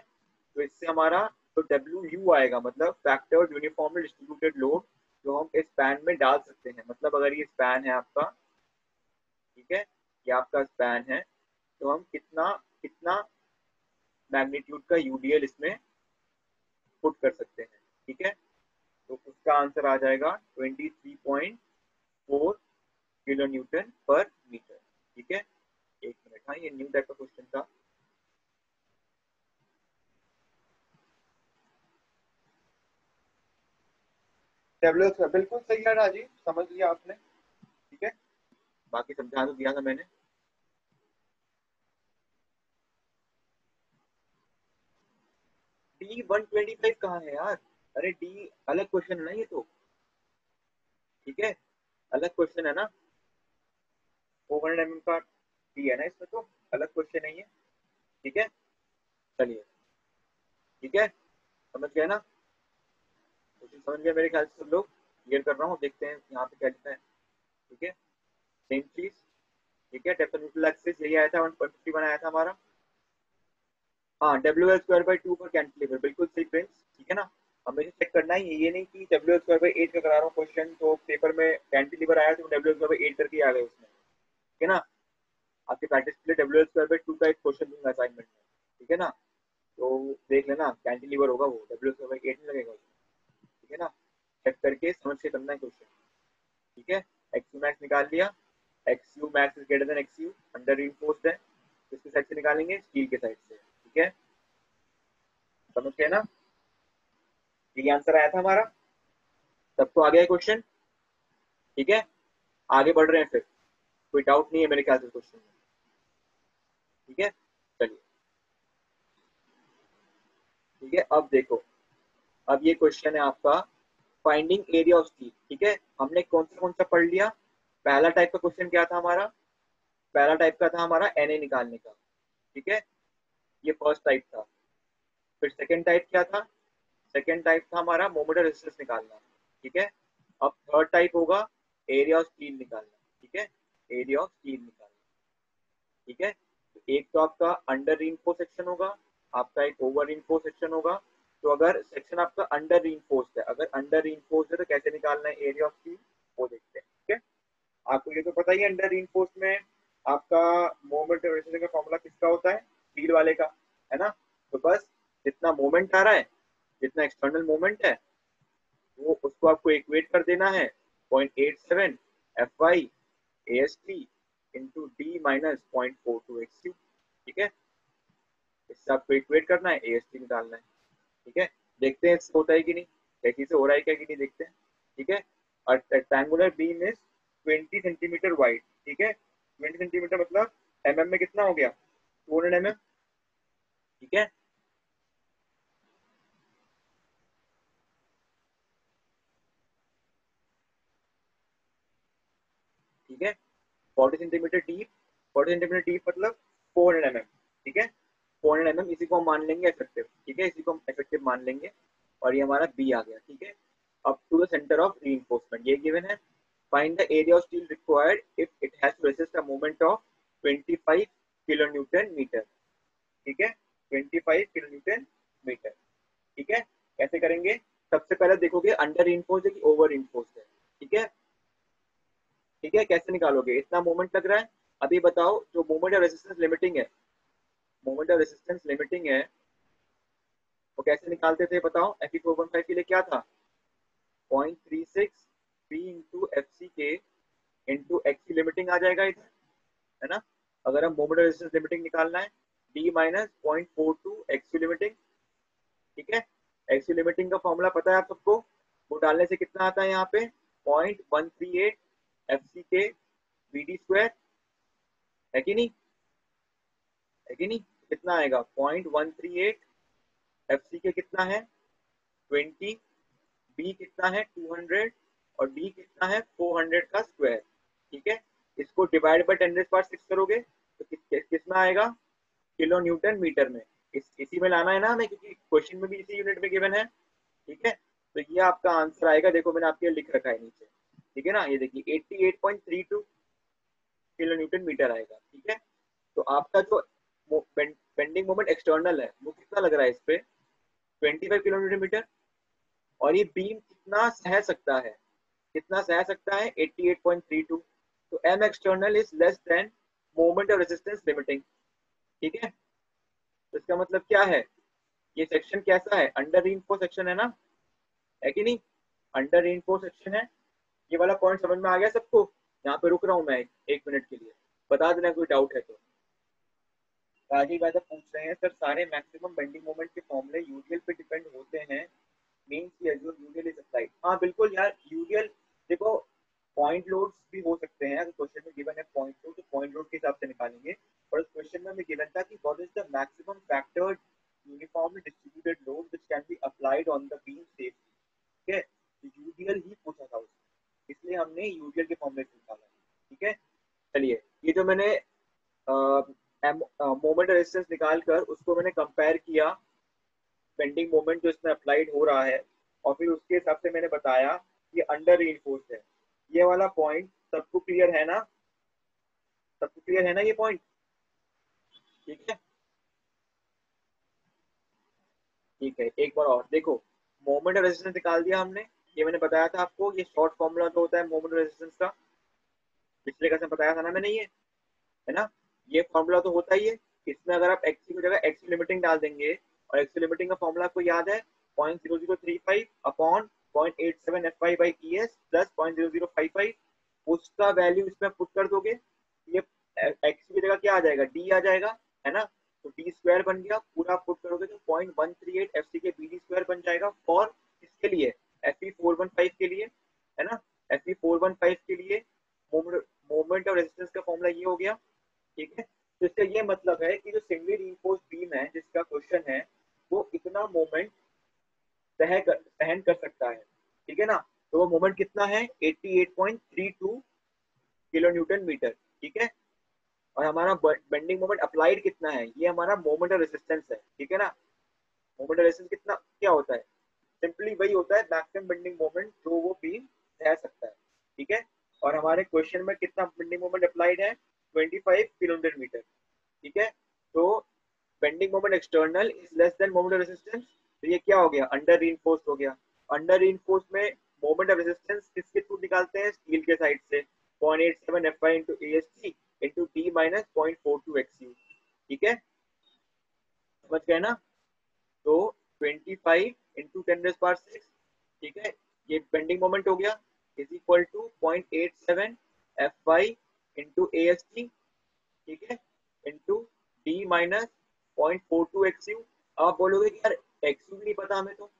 तो इससे हमारा तो WU आएगा, मतलब फैक्टर यूनिफॉर्मली डिस्ट्रीब्यूटेड लोड, जो हम इस स्पैन में डाल सकते हैं। मतलब अगर ये स्पैन है आपका, ठीक है, ये आपका स्पैन है, तो हम कितना कितना मैग्नीट्यूड का यूडीएल इसमें पुट कर सकते हैं, ठीक है। तो उसका आंसर आ जाएगा 23.4 किलो न्यूटन पर मीटर, ठीक है। एक मिनट, हाँ ये न्यू टाइप का क्वेश्चन था। टेबलेट बिल्कुल सही है राजीव, समझ लिया आपने, ठीक है, बाकी समझा तो दिया था मैंने। D125 कहाँ है यार, अरे डी अलग क्वेश्चन है ना ये तो, ठीक है, अलग क्वेश्चन है ना, 400 mm का डी है ना इसमें, तो अलग क्वेश्चन नहीं है, ठीक है। चलिए, ठीक है, समझ गए ना, क्वेश्चन समझ गए मेरे ख्याल से सब लोग, क्लियर कर रहा हूँ, देखते हैं यहाँ पे क्या लिखा है, ठीक है। सेम चीज, ठीक है, डेप्थ न्यूट्रल एक्सिस यही आया था, 150 बनाया था हमारा। हाँ, WL²/2 पर कैंटिलीवर, बिल्कुल सही प्रिंस, ठीक है ना। हमें चेक करना है, ये नहीं कि WL²/8 का करा रहा हूँ क्वेश्चन तो पेपर में कैंटिलीवर आया तो WL²/8 करके आ गए उसमें, ठीक है ना। आपके प्रैक्टिस के लिए WL²/2 का एक क्वेश्चन दूंगा असाइनमेंट में, ठीक है ना, तो देख लेना कैंटिलीवर होगा वो, WL²/8 नहीं लगेगा उसमें, ठीक है ना। चेक करके समझ के करना है क्वेश्चन, ठीक है। एक्सयू मैक्स निकाल लिया, XU max is greater than XU, under reinforced है, किसके साइड से निकालेंगे, स्टील के साइड से, ठीक है, समझ गए ना। ये आंसर आया था हमारा, सबको आ गया क्वेश्चन, ठीक है। आगे बढ़ रहे हैं फिर, कोई डाउट नहीं है मेरे ख्याल से क्वेश्चन में, ठीक है। चलिए, ठीक है, अब देखो, अब ये क्वेश्चन है आपका फाइंडिंग एरिया ऑफ स्टील, ठीक है। हमने कौन सा पढ़ लिया, पहला टाइप का क्वेश्चन क्या था हमारा, पहला टाइप का था हमारा एनए निकालने का, ठीक है, ये फर्स्ट टाइप था। फिर सेकंड टाइप क्या था, सेकंड टाइप था हमारा मोमेंट ऑफ रेजिस्टेंस निकालना, ठीक है। अब थर्ड टाइप होगा एरिया ऑफ स्टील निकालना, ठीक है, एरिया ऑफ स्टील निकालना, ठीक है। तो एक तो आपका अंडर रीइंफोर्स सेक्शन होगा, आपका एक ओवर रीइंफोर्स सेक्शन होगा। तो अगर सेक्शन आपका अंडर रीइंफोर्स्ड है, अगर अंडर रीइंफोर्स्ड है तो कैसे निकालना है एरिया ऑफ स्टील, वो देखते हैं, ठीक है। आपको ये तो पता ही है अंडर रीइंफोर्स में आपका मोमेंट ऑफ रेजिस्टेंस का फॉर्मूला किसका होता है, स्टील वाले का, है ना। तो बस जितना मोमेंट आ रहा है, जितना एक्सटर्नल मोमेंट है, वो उसको आपको इक्वेट कर देना है 0.87 FY AST into D minus 0.42 XU, ठीक है। इससे आपको इक्वेट करना है, AST निकालना है, ठीक है। देखते हैं इससे होता है कि नहीं, कैसी से हो रहा है क्या कि नहीं, देखते हैं, ठीक है। और rectangular beam is 20 centimetre wide, ठीक है, 20 सेंटीमीटर मतलब mm में कितना हो गया, 200 mm, ठीक है। ठीक है, 40 सेंटीमीटर डीप, 40 सेंटीमीटर डीप मतलब 400 mm, ठीक है, 400 mm, इसी को हम मान लेंगे इफेक्टिव, ठीक है, इसी को हम इफेक्टिव मान लेंगे। और ये हमारा बी आ गया, ठीक है। अब to the centre of reinforcement ये गिवन है, find the area of steel required if it has to resist a moment of 25 kilo newton metre, ठीक है, 25 किलो न्यूटन मीटर, ठीक है। कैसे करेंगे, सबसे पहले देखोगे अंडर रीइंफोर्स्ड है कि ओवर रीइंफोर्स्ड है, ठीक है, ठीक है। कैसे निकालोगे, इतना मोमेंट लग रहा है, अभी बताओ जो मोमेंट ऑफ रेजिस्टेंस लिमिटिंग है, मोमेंट ऑफ रेजिस्टेंस लिमिटिंग है, वो कैसे निकालते थे बताओ, Fe415 के लिए क्या था, 0.36 P into F C K into XC limiting आ जाएगा इधर, है ना। अगर हम मोमेंट ऑफ रेजिस्टेंस लिमिटिंग निकालना है, डी माइनस 0.42 एक्सी लिमिटिंग, ठीक है। एक्सी लिमिटिंग का फॉर्मूला पता है आप सबको, वो डालने से कितना आता है यहाँ पे 0.138 एफ सी के वी डी स्क्वायर, है कि नहीं, है कि नहीं, कितना आएगा 0.138 एफ सी के कितना है 20, बी कितना है 200 और डी कितना है 400 का स्क्वायर, ठीक है। इसको डिवाइड बाय 10⁻⁶ करोगे तो किस में आएगा, किलो न्यूटन मीटर में, इसी में लाना है ना हमें, क्योंकि क्वेश्चन में भी इसी यूनिट में गिवन है, ठीक है। तो ये आपका आंसर आएगा। देखो मैंने आपके लिए लिख रखा है नीचे, ठीक है ना, ये देखिए 88.32 किलो न्यूटन मीटर आएगा। ठीक है, तो आपका जो बेंडिंग मोमेंट एक्सटर्नल है वो कितना लग रहा है इस पे, 25 किलो न्यूटन मीटर। और ये बीम कितना सह सकता है, कितना सह सकता है, 88.32। तो M external is less than moment of resistance limiting. ठीक है, तो इसका मतलब क्या है, ये सेक्शन कैसा है, अंडर रीइंफोर्स सेक्शन है ना, है कि नहीं, अंडर रीइंफोर्स सेक्शन है। ये वाला पॉइंट समझ में आ गया सबको? यहाँ पे रुक रहा हूँ मैं एक मिनट के लिए, बता देना कोई डाउट है तो। राजीव यादव पूछ रहे हैं सर सारे मैक्सिमम बेंडिंग मोमेंट के फॉर्मूले यूडीएल पे डिपेंड होते हैं, मींस की अज्यूम यूडीएल इज अप्लाइड। हाँ बिल्कुल यार, यूडीएल देखो पॉइंट लोड्स भी हो सकते हैं, अगर क्वेश्चन में गिवन है पॉइंट लोड तो पॉइंट लोड के हिसाब से निकालेंगे। और उस क्वेश्चन में हमें गिवन था कि what is the maximum factored uniformly distributed load which can be applied on the beam safely. ठीक है, तो यूडीएल ही पूछा था उसने, इसलिए हमने यूडीएल के फॉर्मूले निकाला। ठीक है, चलिए ये जो मैंने मोमेंट रेजिस्टेंस निकाल कर उसको मैंने कंपेयर किया बेंडिंग मोमेंट जो इसमें अप्लाइड हो रहा है, और फिर उसके हिसाब से मैंने बताया ये अंडर रीइंफोर्स्ड है। ये वाला पॉइंट सबको क्लियर है ना, सबको क्लियर है ना ये पॉइंट? ठीक है, ठीक है, एक बार और देखो, मोमेंट रेजिस्टेंस निकाल दिया हमने। ये मैंने बताया था आपको, ये शॉर्ट फॉर्मूला जो होता है मोमेंट रेजिस्टेंस का, पिछले क्लास में बताया था ना मैंने, ये है ना, ये फॉर्मूला तो होता ही है। इसमें अगर आप एक्स की जगह एक्स लिमिटिंग डाल देंगे, और एक्स लिमिटिंग का फॉर्मूला आपको याद है 0.0035 upon 0.87 F I by E S plus 0.0055, उसका वैल्यू इसमें पुट कर दोगे, ये एक्स की जगह क्या आ जाएगा, डी आ जाएगा, है ना। तो डी स्क्वायर बन गया, पूरा पुट करोगे तो 0.138 F C K B D square बन जाएगा। फॉर किसके लिए, एफ ई 415 के लिए, है ना, एफ ई 415 के लिए मोमेंट ऑफ रेजिस्टेंस का फॉर्मूला ये हो गया। ठीक है, तो इसका ये मतलब है कि जो सिंगली रीइंफोर्स बीम है जिसका क्वेश्चन है, वो इतना मोमेंट सहन कर सकता है। ठीक है ना, तो वो मोमेंट कितना है, 88.32 किलो न्यूटन मीटर। ठीक है, और हमारा बेंडिंग मोमेंट अप्लाइड कितना है, ये हमारा मोमेंट ऑफ रेजिस्टेंस है। ठीक है ना, मोमेंट ऑफ रेजिस्टेंस कितना क्या होता है, सिंपली वही होता है मैक्सिमम बेंडिंग मोमेंट जो वो बीम सह सकता है। ठीक है, और हमारे क्वेश्चन में कितना बेंडिंग मोमेंट अप्लाइड है, 25 किलो न्यूटन मीटर। ठीक है, तो bending moment external is less than moment of resistance, तो ये क्या हो गया, अंडर रीइंफोर्स्ड हो गया। अंडर रीइंफोर्स्ड में मोमेंट ऑफ रेजिस्टेंस किसके थ्रू निकालते हैं, स्टील के साइड से, 0.87 FI into AST into D minus 0.42 XU। ठीक है, समझ गए ना, तो 25 इंटू 10⁻⁶, ठीक है, ये बेंडिंग मोमेंट हो गया, is equal to 0.87 FI into AST, ठीक है, इंटू डी माइनस 0.42 XU। आप बोलोगे कि यार XU भी नहीं पता हमें, तो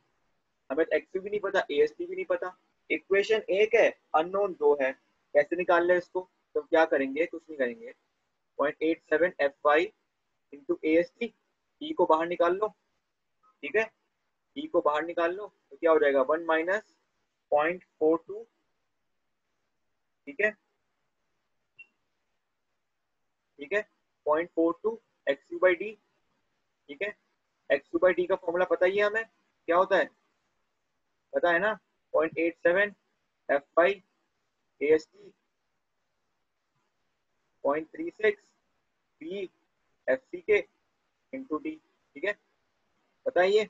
हमें तो XU भी नहीं पता, AST भी नहीं पता, इक्वेशन एक है अननोन दो है, कैसे निकाल ले इसको, तो क्या करेंगे, कुछ नहीं करेंगे, 0.87 FI इंटू AST, ई को बाहर निकाल लो। ठीक है, ई को बाहर निकाल लो तो क्या हो जाएगा, 1 माइनस 0.42। ठीक है, ठीक है, 0.42 XU बाई डी। ठीक है, एक्स बाई डी का फॉर्मूला पता ही है हमें, क्या होता है, पता है ना, 0.87 F by A S T 0.36 B F C K into D. ठीक है, पता ही है,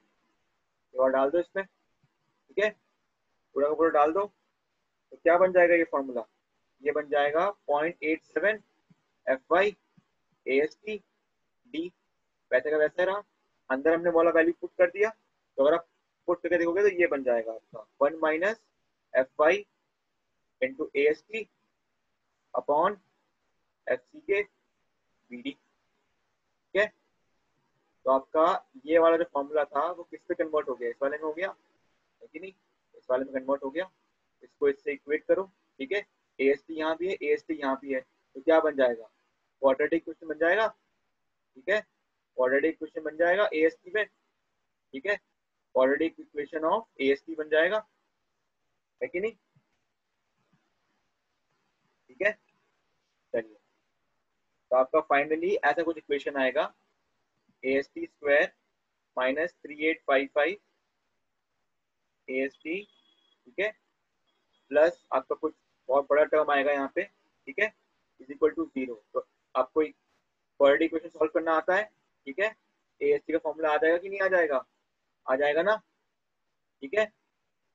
और डाल दो इसमें। ठीक है, पूरा का पूरा डाल दो, तो क्या बन जाएगा ये फॉर्मूला, ये बन जाएगा 0.87 F by A S T D, वैसे का वैसे रहा, अंदर हमने वाला वैल्यू पुट कर दिया, तो अगर आप पुट करके देखोगे तो ये बन जाएगा आपका 1 minus F Y into A S T upon F C K B D. ठीक है, तो आपका ये वाला जो फॉर्मूला था वो किस पे कन्वर्ट हो गया, इस वाले में हो गया, है कि नहीं, इस वाले में कन्वर्ट हो गया, इसको इससे इक्वेट करो। ठीक है, ए एस टी यहाँ भी है, ए एस टी यहाँ भी है, तो क्या बन जाएगा, क्वाड्रेटिक क्वेश्चन बन जाएगा। ठीक है, क्वाड्रेटिक क्वेश्चन बन जाएगा ए एस टी में। ठीक है, quadratic equation of A S T बन जाएगा, है कि नहीं। ठीक है, चलिए, तो आपका फाइनली ऐसा कुछ इक्वेशन आएगा, ए S T square minus 3855 AST, ठीक है, प्लस आपका कुछ बहुत बड़ा टर्म आएगा यहाँ पे, ठीक है, इज इक्वल टू 0। तो आपको क्वाड्रेटिक इक्वेशन सॉल्व करना आता है, ठीक है, AST का फॉर्मूला आ जाएगा कि नहीं आ जाएगा, आ जाएगा ना, ठीक है।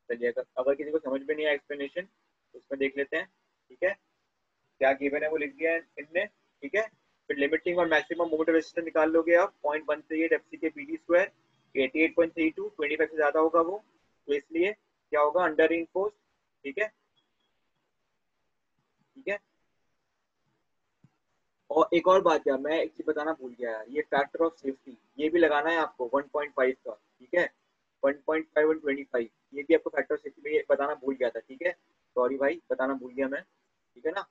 चलिए अगर किसी को समझ में नहीं आया एक्सप्लेनेशन तो उसमें देख लेते हैं, ठीक है, क्या गिवन है वो लिख दिया है इनने, ठीक है। फिर लिमिटिंग और मैक्सिमम मोमेंट रेजिस्टेंस निकाल लोगे आप, 0.138 एफसी के पीडी स्क्वायर, 88.32, 25 से ज्यादा होगा वो, तो इसलिए क्या होगा, अंडर रीइंफोर्स्ड, ठीक है, ठीक है। और एक और बात यार, मैं एक चीज बताना भूल गया यार, ये फैक्टर ऑफ सेफ्टी ये भी लगाना है आपको 1.5 का, ठीक है, 1.5 और 25, ये भी आपको फैक्टर ऑफ सेफ्टी में ये बताना भूल गया था, ठीक है, सॉरी भाई बताना भूल गया मैं, ठीक है ना।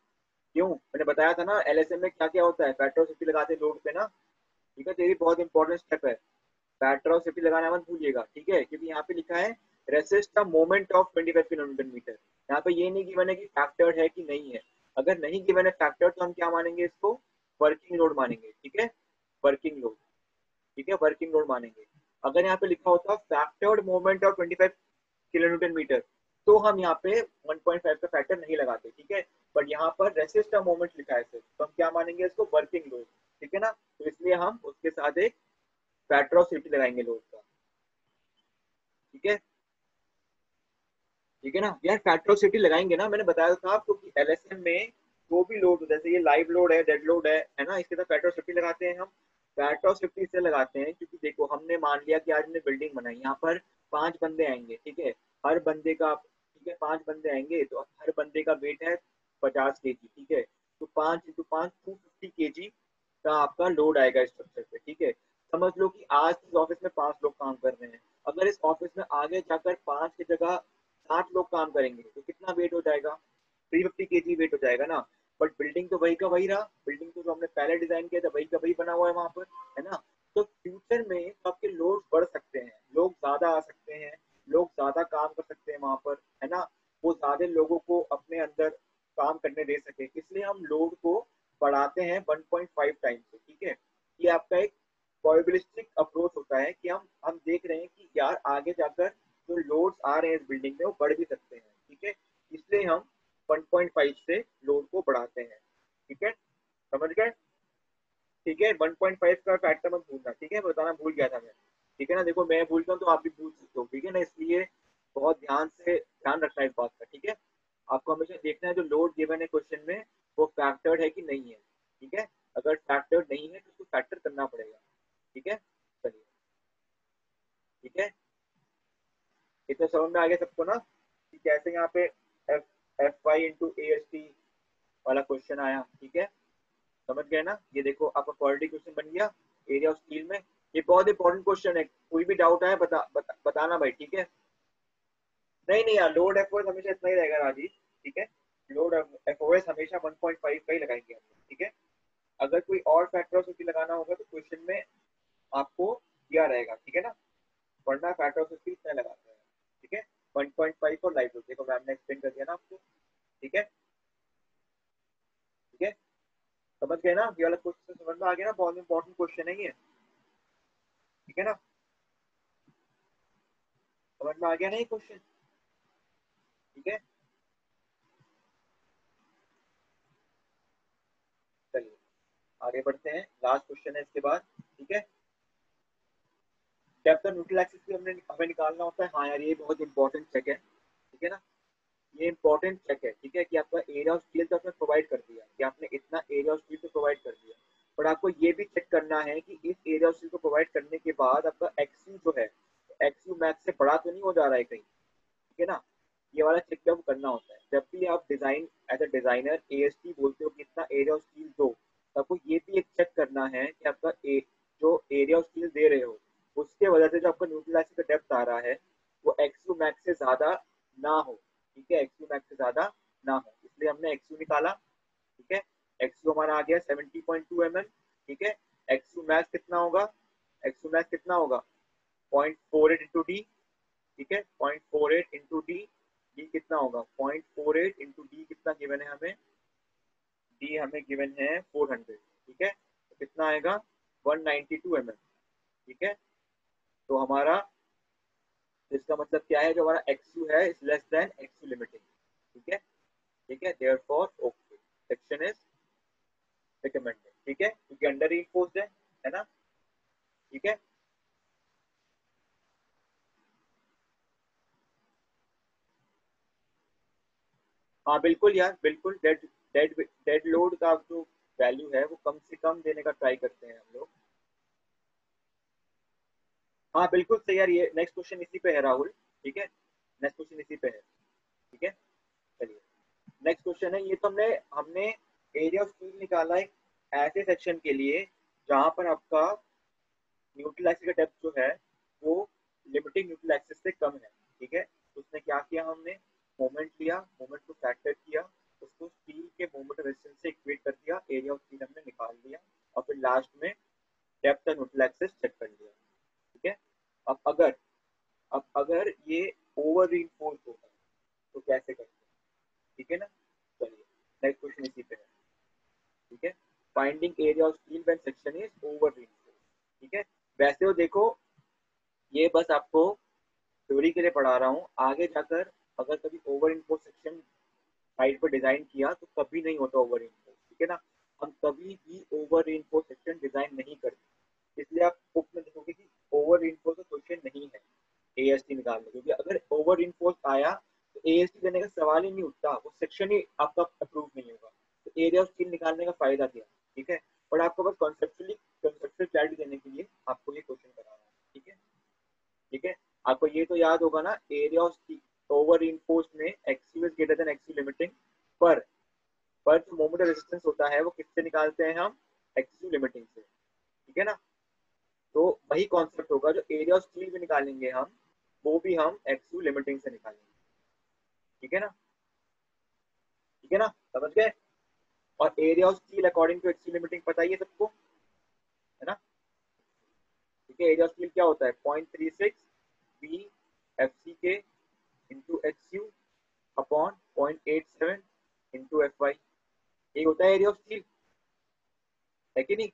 क्यों, मैंने बताया था ना LSM में क्या क्या होता है, फैक्टर ऑफ सेफ्टी लगाते हैं लोड पे ना, ठीक है, तो ये भी बहुत इंपॉर्टेंट स्टेप है, फैक्टर ऑफ सेफ्टी लगाना मत भूलिएगा, ठीक है, क्योंकि यहाँ पे लिखा है resist the moment of 25 kilometre metre, यहाँ पे ये नहीं गिवन है कि फैक्टर्ड है कि नहीं है, अगर नहीं गिवन है फैक्टर तो हम क्या मानेंगे इसको, वर्किंग लोड मानेंगे, ठीक है, वर्किंग लोड, ठीक है, वर्किंग लोड मानेंगे। अगर यहाँ पे लिखा होता factored moment of 25 kilometre metre तो हम यहाँ पे 1.5 का फैक्टर नहीं लगाते, ठीक है, बट यहाँ पर रेसिस्ट द मोमेंट लिखा है सिर्फ, तो हम क्या मानेंगे इसको, वर्किंग लोड, ठीक है ना, तो इसलिए हम उसके साथ एक फैक्टर ऑफ सेफ्टी लगाएंगे लोड का, ठीक है, ठीक है ना यार, फैक्टर ऑफ सेफ्टी लगाएंगे ना, मैंने बताया था आपको कि LSM में जो भी लोड, जैसे ये लाइव लोड है, डेड लोड है ना, इसके साथ फैक्टर ऑफ सेफ्टी लगाते हैं हम, फैक्टर ऑफ सेफ्टी इससे लगाते हैं क्योंकि देखो हमने मान लिया कि आज हमने बिल्डिंग बनाई, यहाँ पर 5 बंदे आएंगे, ठीक है, हर बंदे का, ठीक है, 5 बंदे आएंगे तो हर बंदे का वेट है 50 kg, ठीक है, तो 5 × 5 250 kg का आपका लोड आएगा स्ट्रक्चर पे, ठीक है। समझ लो कि आज इस ऑफिस में 5 लोग काम कर रहे हैं, अगर इस ऑफिस में आगे जाकर 5 की जगह 60 लोग काम करेंगे तो कितना वेट हो जाएगा, 350 kg वेट हो जाएगा ना, बट बिल्डिंग तो वही का वही रहा, बिल्डिंग तो जो हमने पहले डिजाइन किया था वही का वही बना हुआ है वहां पर, है ना, तो फ्यूचर में तो आपके लोड बढ़ सकते हैं, लोग ज्यादा आ सकते हैं, लोग ज्यादा काम कर सकते हैं वहां पर, है ना, वो ज्यादा लोगों को अपने अंदर काम करने दे सके, इसलिए हम लोड को बढ़ाते हैं 1.5 टाइम से, ठीक है। ये आपका एक प्रोबेबिलिस्टिक अप्रोच होता है कि हम देख रहे हैं कि यार आगे जाकर जो लोड्स आ रहे हैं इस बिल्डिंग में वो बढ़ भी सकते हैं, ठीक है, इसलिए हम 1.5 से लोड को बढ़ाते हैं, ठीक है, समझ गए, ठीक है, 1.5 का फैक्टर मत भूलना, ठीक है, बताना भूल गया था मैं, ठीक है ना, देखो मैं भूलता हूँ तो आप भी भूल सकते हो, ठीक है ना, इसलिए बहुत ध्यान रखना है इस बात का, ठीक है, आपको हमेशा देखना है जो लोड गिवन है क्वेश्चन में वो फैक्टर्ड है कि नहीं है, ठीक है, अगर फैक्टर्ड नहीं है तो उसको फैक्टर करना पड़ेगा, ठीक है, चलिए, ठीक है, इतना समझ में आ गया सबको ना कि कैसे यहाँ पे F//AST वाला क्वेश्चन आया, ठीक है, समझ गए ना, ये देखो आपका क्वाड्रेटिक क्वेश्चन बन गया एरिया ऑफ स्टील में, ये बहुत इंपॉर्टेंट क्वेश्चन है, कोई भी डाउट आए बताना भाई, ठीक है, नहीं नहीं यार लोड एफओएस हमेशा इतना ही रहेगा राजीव, ठीक है, लोड एफओएस हमेशा 1.5 का ही लगाएंगे हम, ठीक है, अगर कोई और फैक्टर ऑफ सेफ्टी लगाना होगा तो क्वेश्चन में आपको दिया रहेगा, ठीक है ना, वरना फैक्टर ऑफ सेफ्टी इतना लगाते हैं, ठीक है, 1.5 और लाइव लोड, देखो मैम ने एक्सप्लेन कर दिया ना आपको, ठीक है, ठीक है, समझ गए ना, ये वाला क्वेश्चन समझ में आ गया ना, बहुत इंपॉर्टेंट क्वेश्चन है ये, ठीक है ना, समझ में आ गया ना ये क्वेश्चन, ठीक है, चलिए आगे बढ़ते हैं, लास्ट क्वेश्चन है इसके बाद, ठीक है, डेप्थ ऑफ न्यूट्रल एक्सिस भी हमें निकालना होता है, हाँ यार ये बहुत इंपॉर्टेंट चेक है, ठीक है ना, ये इंपॉर्टेंट चेक है, ठीक है, कि आपका एरिया ऑफ स्टील तो आपने प्रोवाइड कर दिया कि आपने इतना एरिया ऑफ स्टील तो प्रोवाइड कर दिया, बट आपको ये भी चेक करना है कि इस एरिया ऑफ स्टील को प्रोवाइड करने के बाद आपका एक्सयू जो है, एक्सयू मैक्स से बड़ा तो नहीं हो जा रहा है कहीं, ठीक है ना, ये वाला चेक जब करना होता है, जब भी आप design as a designer AST बोलते हो कि इतना एरिया ऑफ स्टील दो, तो आपको ये भी एक चेक करना है कि आपका जो एरिया ऑफ स्टील दे रहे हो उसके वजह से जो आपका न्यूट्रल एक्सिस का डेप्थ आ रहा है वो एक्सयू मैक्स से ज्यादा ना हो, ठीक है, एक्सयू मैक्स से ज्यादा ना हो, इसलिए हमने एक्सयू निकाला, ठीक है, एक्सयू हमारा आ गया 70.2 mm, ठीक है, एक्सयू मैक्स कितना होगा, एक्सयू मैक्स कितना होगा 0.48 इंटू डी, ठीक है, 0.48 इंटू डी, डी कितना होगा 0.48 इंटू डी कितना गिवन है हमें, डी हमें गिवन है 400, ठीक है, तो कितना आएगा 192 mm, ठीक है, तो हमारा तो इसका मतलब क्या है, जो हमारा एक्स है is less then x limiting. ठीक है, ठीक है, therefore okay, section is recommended. ठीक है, क्योंकि अंडर रीइंफोर्स्ड है ना। ठीक है, हाँ बिल्कुल यार, बिल्कुल। डेड डेड डेड लोड का जो वैल्यू है वो कम से कम देने का ट्राई करते हैं हम लोग। हाँ बिल्कुल सही यार, ये नेक्स्ट क्वेश्चन इसी पे है राहुल। ठीक है, नेक्स्ट क्वेश्चन इसी पे है। ठीक है, चलिए नेक्स्ट क्वेश्चन है। ये तो हमने हमने एरिया ऑफ स्क्वीज निकाला एक ऐसे सेक्शन के लिए जहां पर आपका न्यूट्रल एक्सिस का डेप्थ जो है वो लिमिटिंग न्यूट्रल एक्सिस से कम है। ठीक है, तो उसने क्या किया, हमने मोमेंट लिया, मोमेंट को फैक्टर किया, उसको स्टील के मोमेंट रेजिस्टेंस से इक्वेट कर दिया, एरिया ऑफ स्टील हमने निकाल लिया, और फिर लास्ट में डेप्थ और न्यूट्रल एक्सिस चेक कर लिया। ठीक है, अब अगर ये ओवर रीइंफोर्स होता है तो कैसे करते हैं। ठीक है ना, चलिए नेक्स्ट क्वेश्चन इसी पे है। ठीक है, finding area of steel when section is over reinforce. ठीक है, वैसे तो देखो ये बस आपको थ्योरी के लिए पढ़ा रहा हूँ, आगे जाकर अगर कभी ओवर इनफोर्स सेक्शन साइड पर डिजाइन किया तो कभी नहीं होता ओवर इनफोर्स। ठीक है ना, हम कभी भी ओवर इनफोर्स सेक्शन डिजाइन नहीं करते, इसलिए आप बुक में देखोगे कि ओवर इनफोर्स क्वेश्चन नहीं है एएसटी निकालने, क्योंकि अगर ओवर इनफोर्स आया तो एएसटी देने का सवाल ही नहीं उठता, वो सेक्शन ही आपका अप्रूव नहीं होगा, तो एरिया ऑफ स्टील निकालने का फायदा क्या। ठीक है, बट आपको बस कॉन्सेप्चुअल क्लैरिटी देने के लिए आपको ये क्वेश्चन करा रहा हूँ। ठीक है, ठीक है, आपको ये तो याद होगा ना, एरिया ऑफ ओवर इनफोर्स में x U is greater then x U limiting, पर जो मोमेंट रेजिस्टेंस होता है वो किससे निकालते हैं हम, एक्स यू लिमिटिंग से। ठीक है ना, तो वही कॉन्सेप्ट होगा जो एरिया ऑफ स्टील भी निकालेंगे हम, वो भी हम एक्स यू लिमिटिंग से निकालेंगे। ठीक है ना, ठीक है ना, समझ गए। और area of steel according to X U limiting पता ही है सबको, है ना। ठीक है, एरिया ऑफ स्टील क्या होता है, 0.36 B F C K into X U upon 0.87 into F Y, ये होता है एरिया ऑफ स्टील, है कि नहीं।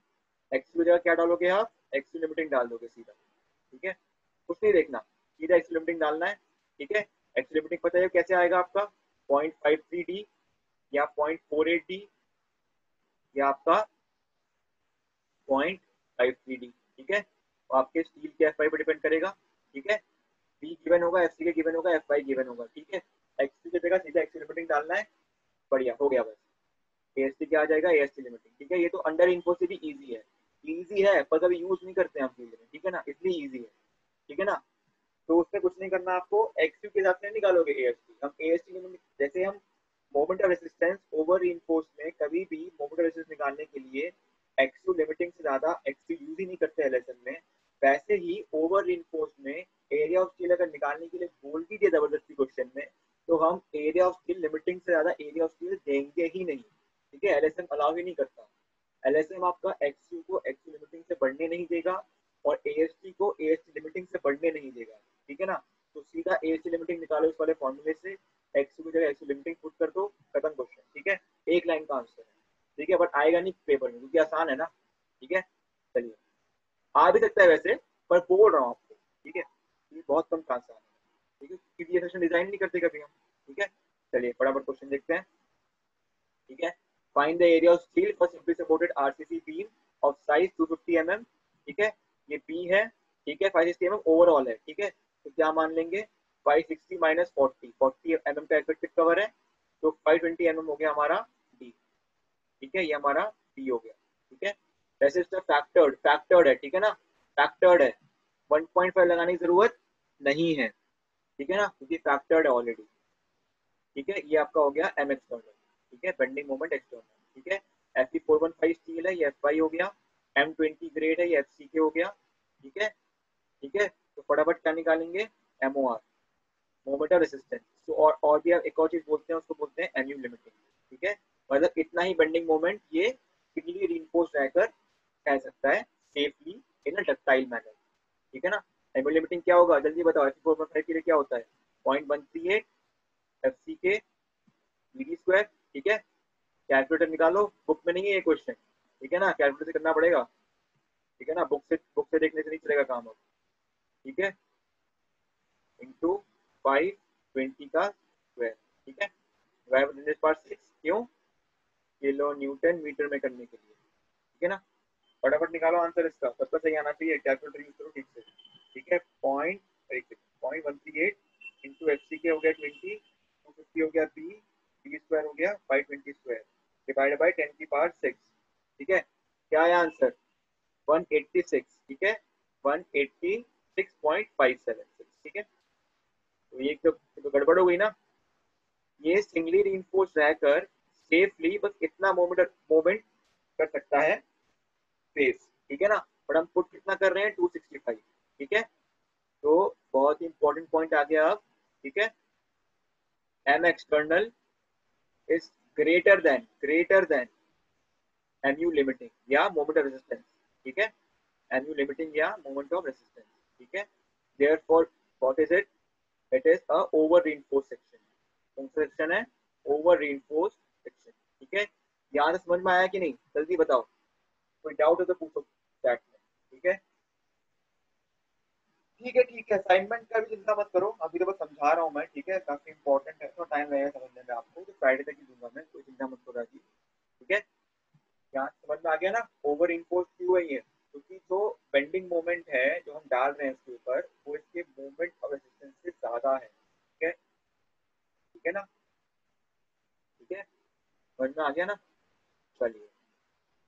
एक्स की जगह क्या डालोगे आप, एक्स लिमिटिंग डाल दोगे सीधा। ठीक है, कुछ नहीं देखना, सीधा एक्स लिमिटिंग डालना है। ठीक है, एक्स लिमिटिंग पता है कैसे आएगा आपका, 0.53 डी या 0.48 डी या आपका 0.53 डी। ठीक है, तो आपके स्टील के एफ वाई पर डिपेंड करेगा। ठीक है, बी गिवन होगा, एफ सी के गिवन होगा, एफ वाई गिवन होगा। ठीक है, एक्स की जगह सीधा एक्स लिमिटिंग डालना है, बढ़िया हो गया बस। एएसटी क्या आ जाएगा, एएसटी लिमिटिंग। ठीक है, ये तो अंडर इन्फो से भी इजी है, इजी है पर कभी यूज नहीं करते हम फील्ड में। ठीक है ना, इसलिए इजी है। ठीक है ना, तो उसमें कुछ नहीं करना आपको, एक्सयू के हिसाब से निकालोगे एएसटी। हम एएसटी लिमिट जैसे हम moment of resistance over reinforce में कभी भी मोमेंट ऑफ रेसिस्टेंस निकालने के लिए एक्सयू लिमिटिंग से ज्यादा एक्सयू यूज ही नहीं करते एलएसएम में, वैसे ही ओवर रीइंफोर्स में एरिया ऑफ स्टील अगर निकालने के लिए बोल भी दिया जबरदस्ती क्वेश्चन में, तो हम एरिया ऑफ स्टील लिमिटिंग से ज्यादा एरिया ऑफ स्टील देंगे ही नहीं। ठीक है, एलएसएम अलाउ ही नहीं करता, एलएसएम आपका एक्सयू को एक्सयू लिमिटिंग से बढ़ने नहीं देगा और एएसटी को एएसटी लिमिटिंग से बढ़ने नहीं देगा। ठीक है ना, तो सीधा एएसटी लिमिटिंग निकालो इस वाले फॉर्मूले से, एक्सयू की जगह एक्सयू लिमिटिंग पुट कर दो, खत्म क्वेश्चन। ठीक है, एक लाइन का आंसर है। ठीक है, बट आएगा नहीं पेपर में क्योंकि आसान है ना। ठीक है, चलिए, आ भी सकता है वैसे, पर बोल रहा हूँ आपको। ठीक है, ये बहुत कम चांस है। ठीक है, क्योंकि ये सेशन डिजाइन नहीं करते कभी हम। ठीक है, चलिए फटाफट क्वेश्चन देखते हैं। ठीक है, find the area of steel for simply supported RCC beam of size 250 mm। ठीक है, ये बी है। ठीक है, 560 mm ओवरऑल है। ठीक है, तो क्या मान लेंगे, 560 माइनस 40 mm का इफेक्टिव कवर है, तो 520 mm हो गया हमारा डी। ठीक है, ये हमारा डी हो गया। ठीक है, वैसे इसका फैक्टर्ड है। ठीक है ना, फैक्टर्ड है, 1.5 लगाने की जरूरत नहीं है। ठीक है ना, क्योंकि फैक्टर्ड है ऑलरेडी। ठीक है, ये आपका हो गया एम एक्सटर्नल। ठीक है, बेंडिंग मोमेंट एक्सटर्नल। ठीक है, एफ 415 स्टील है, ये एफ वाई हो गया, M20 ग्रेड है, ये एफ सी के हो गया। ठीक है, ठीक है, तो फटाफट क्या निकालेंगे, एमओआर, मोमेंट ऑफ रेसिस्टेंस। तो और भी एक और चीज बोलते हैं, उसको बोलते हैं एमयू लिमिटिंग। ठीक है, मतलब इतना ही बेंडिंग मोमेंट ये फिजिकली रीइंफोर्स रहकर कह सकता है सेफली इन अ डक्टाइल मैनर। ठीक है ना, एमयू लिमिटिंग क्या होगा जल्दी बताओ, एफ 415 के लिए क्या होता है, 0.138 एफ सी के मीडी स्क्वायर। ठीक है, कैलकुलेटर निकालो, बुक में नहीं है ये क्वेश्चन। ठीक है ना, कैलकुलेटर से करना पड़ेगा। ठीक है ना, बुक से देखने से नहीं चलेगा काम अब। ठीक है, इंटू 520 का स्क्वायर, ठीक है, डिवाइड बाय 10⁻6, क्यों, किलो न्यूटन मीटर में करने के लिए, ठीक है ना। फटाफट निकालो आंसर इसका, सबका सही आना चाहिए, कैलकुलेटर यूज करो ठीक से, ठीक है। 0.138 इंटू एफ सी के हो गया 20, 250 हो गया बी, बी स्क्वायर हो गया 520 स्क्वायर, डिवाइडेड बाय 10⁻6, ठीक है। क्या है आंसर, 186, ठीक है, 186.576, ठीक है। तो ये तो गड़बड़ हो गई ना। ये सिंगली रीइंफोर्स रहकर सेफली बस इतना मोमेंट कर सकता है फेस, ठीक है ना, बट हम पुट कितना कर रहे हैं 265, ठीक है। तो बहुत ही इंपॉर्टेंट पॉइंट आ गया अब, ठीक है, M external is greater than mu limiting या मोमेंट ऑफ रेजिस्टेंस, ठीक है, mu लिमिटिंग या मोमेंट ऑफ रेजिस्टेंस, ठीक है। Therefore what is it, it is a over reinforced section, कौन सा सेक्शन है, ओवर रीइंफोर्स्ड सेक्शन, ठीक है। यहाँ से समझ में आया कि नहीं, जल्दी बताओ, कोई डाउट है तो पूछो चैट में, ठीक है, ठीक है, ठीक है। असाइनमेंट का भी चिंता मत करो, अभी तो बस समझा रहा हूँ मैं, ठीक है, काफी इंपॉर्टेंट है तो टाइम लगेगा समझने में आपको, तो फ्राइडे तक ही दूंगा मैं, कोई चिंता मत करो राजीव, ठीक है। यहाँ समझ में आ गया ना, ओवर इनफोर्स क्यों है ये, क्योंकि जो बेंडिंग मोमेंट है जो हम डाल रहे हैं इसके ऊपर, वो इसके मोमेंट ऑफ रेजिस्टेंस से ज्यादा है, ठीक है, ठीक है ना, ठीक है, समझ में आ गया ना। चलिए,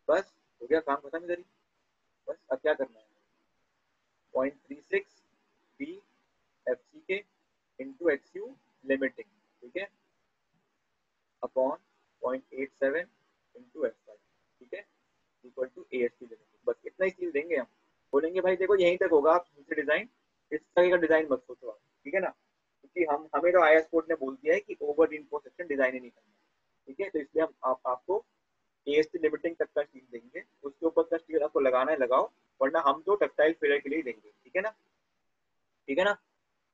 बस हो गया काम खत्म इधर ही, बस अब क्या करना है, 0.36 B F C K into X U limiting, ठीक है, अपॉन 0.87 इंटू एफ वाई, ठीक है, equal to A S T limiting, बस इतना ही चीज देंगे हम, बोलेंगे भाई देखो यहीं तक होगा, आप दूसरे डिजाइन, इस तरह का डिजाइन मत सोचो आप, ठीक है ना, क्योंकि हम हमें तो आई एस कोड ने बोल दिया है कि ओवर रीइंफोर्स्ड सेक्शन डिजाइन ही नहीं करना, ठीक है, तो इसलिए हम आपको ए एस टी लिमिटिंग तक का स्टील देंगे, उसके ऊपर का स्टील आपको लगाना है लगाओ, वरना हम तो टेक्सटाइल फिलर के लिए देंगे, ठीक है ना, ठीक है ना।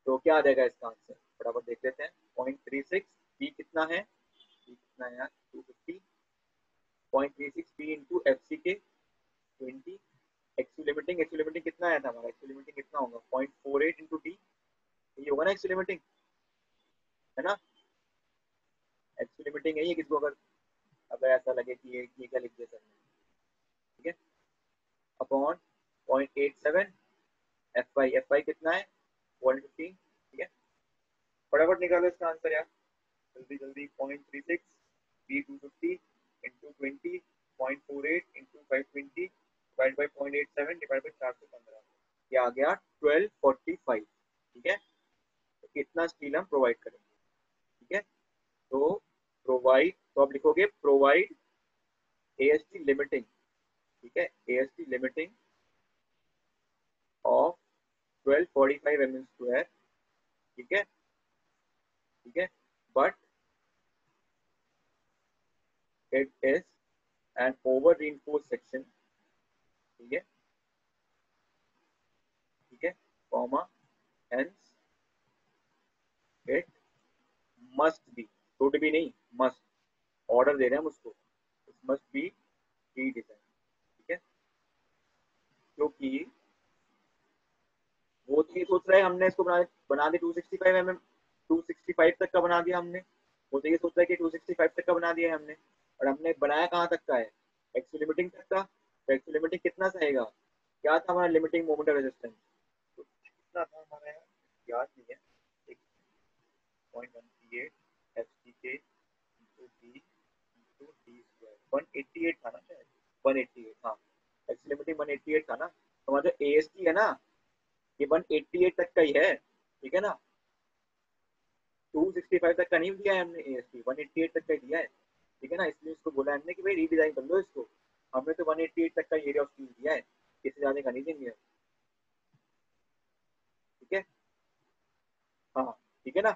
तो क्या आ जाएगा इसका आंसर, फटाफट देख लेते हैं, 0.36 बी कितना है, बी कितना है यार, 250, 0.36 बी इंटू एफ सी के 20, एक्सू लिमिटिंग कितना आया था हमारा, एक्सू लिमिटिंग कितना होगा 0.48 इंटू डी, ये होगा ना एक्सू लिमिटिंग, है ना, एक्सू लिमिटिंग है ये, किसको अगर अगर ऐसा लगे कि ये क्या लिख दिया सर ने, ठीक है, अपॉन 0.87 एफ वाई कितना है 115, ठीक है, फटाफट निकालो इसका आंसर यार, जल्दी जल्दी, 0.36 B 250 into 20, 0.48 into 520 divide by 0.87 divide by 415, ये आ गया 1245, ठीक है। तो कितना स्टील हम प्रोवाइड करेंगे, ठीक है, तो प्रोवाइड, तो आप लिखोगे provide a S T limiting, ठीक है, ए S T limiting of 1245 mm square, ठीक है, ठीक है, but it is an over reinforced section, ठीक है, ठीक है, comma hence it must be, should भी नहीं, मस्ट, ऑर्डर दे रहे हैं हम उसको, इट मस्ट बी रीडिजाइन, ठीक है, क्योंकि वो तो ये सोच रहा है हमने इसको बना दी 265 mm, 265 तक का बना दिया हमने, वो तो ये सोच रहा है कि 265 तक का बना दिया है हमने, और हमने बनाया कहाँ तक का है, एक्सू लिमिटिंग तक का, तो एक्सू लिमिटिंग कितना सहेगा, क्या था हमारा लिमिटिंग मोमेंट ऑफ रेजिस्टेंस, तो कितना था हमारा याद नहीं है, 0.138 F C K into D into D square, 188 था ना शायद, 188, हाँ, एक्स लिमिटिंग 188 था ना, तो हमारा जो ए एस टी है ना, ये 188 तक का ही है, ठीक है ना, 265 तक का नहीं दिया है हमने, ए एस टी 188 तक का ही दिया है, ठीक है ना, इसलिए उसको बोला हमने कि भाई रीडिजाइन कर लो इसको, हमने तो 188 तक का एरिया ऑफ स्टील दिया है, इससे ज्यादा का नहीं देंगे, ठीक है, हाँ, ठीक है ना।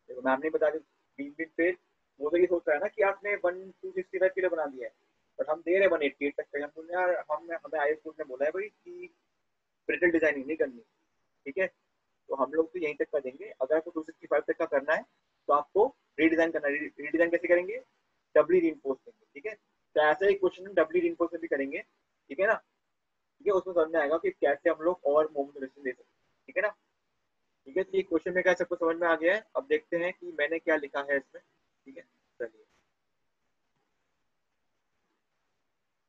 देखो मैम ने बता दी, बीच बीच पे वो तो ये सोच रहा है ना कि आपने 265 किलो बना दिया है, बट हम दे रहे हैं 188 तक का, हम बोल रहे हैं यार, हम हमें आई एस कोड ने बोला है भाई कि ब्रिटल डिजाइनिंग नहीं करनी, ठीक है, तो हम लोग तो यहीं तक का देंगे, अगर आपको 265 तक का करना है तो आपको रीडिजाइन करना है, रीडिजाइन कैसे करेंगे, डबली रीइंफोर्स देंगे, ठीक है, तो ऐसा ही क्वेश्चन डबली रीइंफोर्स में भी करेंगे, ठीक है ना, ठीक है, उसमें समझ में आएगा कि कैसे हम लोग और मोमेंट दे सकते हैं, ठीक है ना, ठीक है, तो ये क्वेश्चन में क्या सबको समझ में आ गया है? अब देखते हैं कि मैंने क्या लिखा है इसमें। ठीक है, चलिए।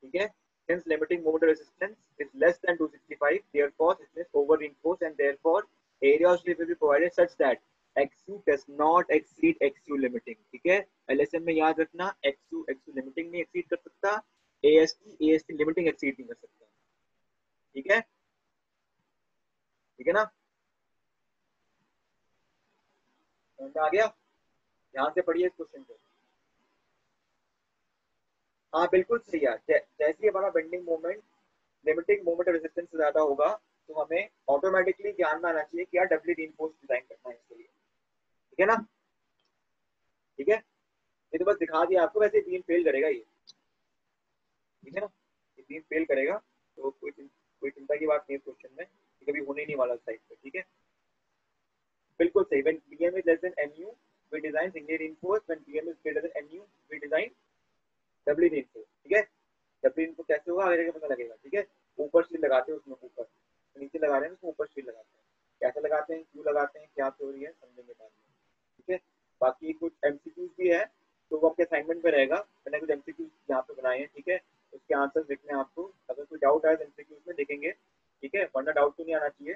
ठीक है, since limiting moment resistance is less than 265, therefore it is over reinforced and therefore area of slip will be provided such that XU does not exceed XU limiting। ठीक है, LSM में याद रखना, XU limiting नहीं exceed कर सकता, AST limiting exceed नहीं कर सकता। ठीक है, ठीक है ना, समझ में आ गया? ध्यान से पढ़िए इस क्वेश्चन को। हाँ बिल्कुल सही है, जैसे ही हमारा bending moment limiting moment resistance से ज्यादा होगा तो हमें ऑटोमेटिकली ध्यान में आना चाहिए कि यार डबली रीइंफोर्स डिजाइन करना है इसके लिए। ठीक है ना, ठीक है, ये तो बस दिखा दिया आपको, वैसे बीम फेल करेगा ये। ठीक है ना, ये बीम फेल करेगा, तो कोई चिंता की बात नहीं है क्वेश्चन में, कभी होने नहीं वाला साइड पे। ठीक है, बिल्कुल सही। When BM is less than MU we design single reinforce, when BM is greater than MU we design doubly reinforce. ठीक है, डबली रीइंफोर्स कैसे होगा आगे जाके पता लगेगा। ठीक है, ऊपर स्टील लगाते हैं उसमें, ऊपर नीचे लगा रहे हैं उसमें ऊपर स्टील लगाते हैं, कैसे लगाते हैं, क्यों लगाते हैं, क्या थ्योरी है, समझेंगे बाद में। ठीक है, बाकी कुछ एमसीक्यूज भी है तो वो आपके असाइनमेंट में रहेगा, मैंने कुछ एमसीक्यूज यहाँ पे बनाए हैं। ठीक है, उसके आंसर लिखने हैं आपको, अगर कोई डाउट आए तो एमसीक्यूज में देखेंगे। ठीक है, वरना डाउट तो नहीं आना चाहिए,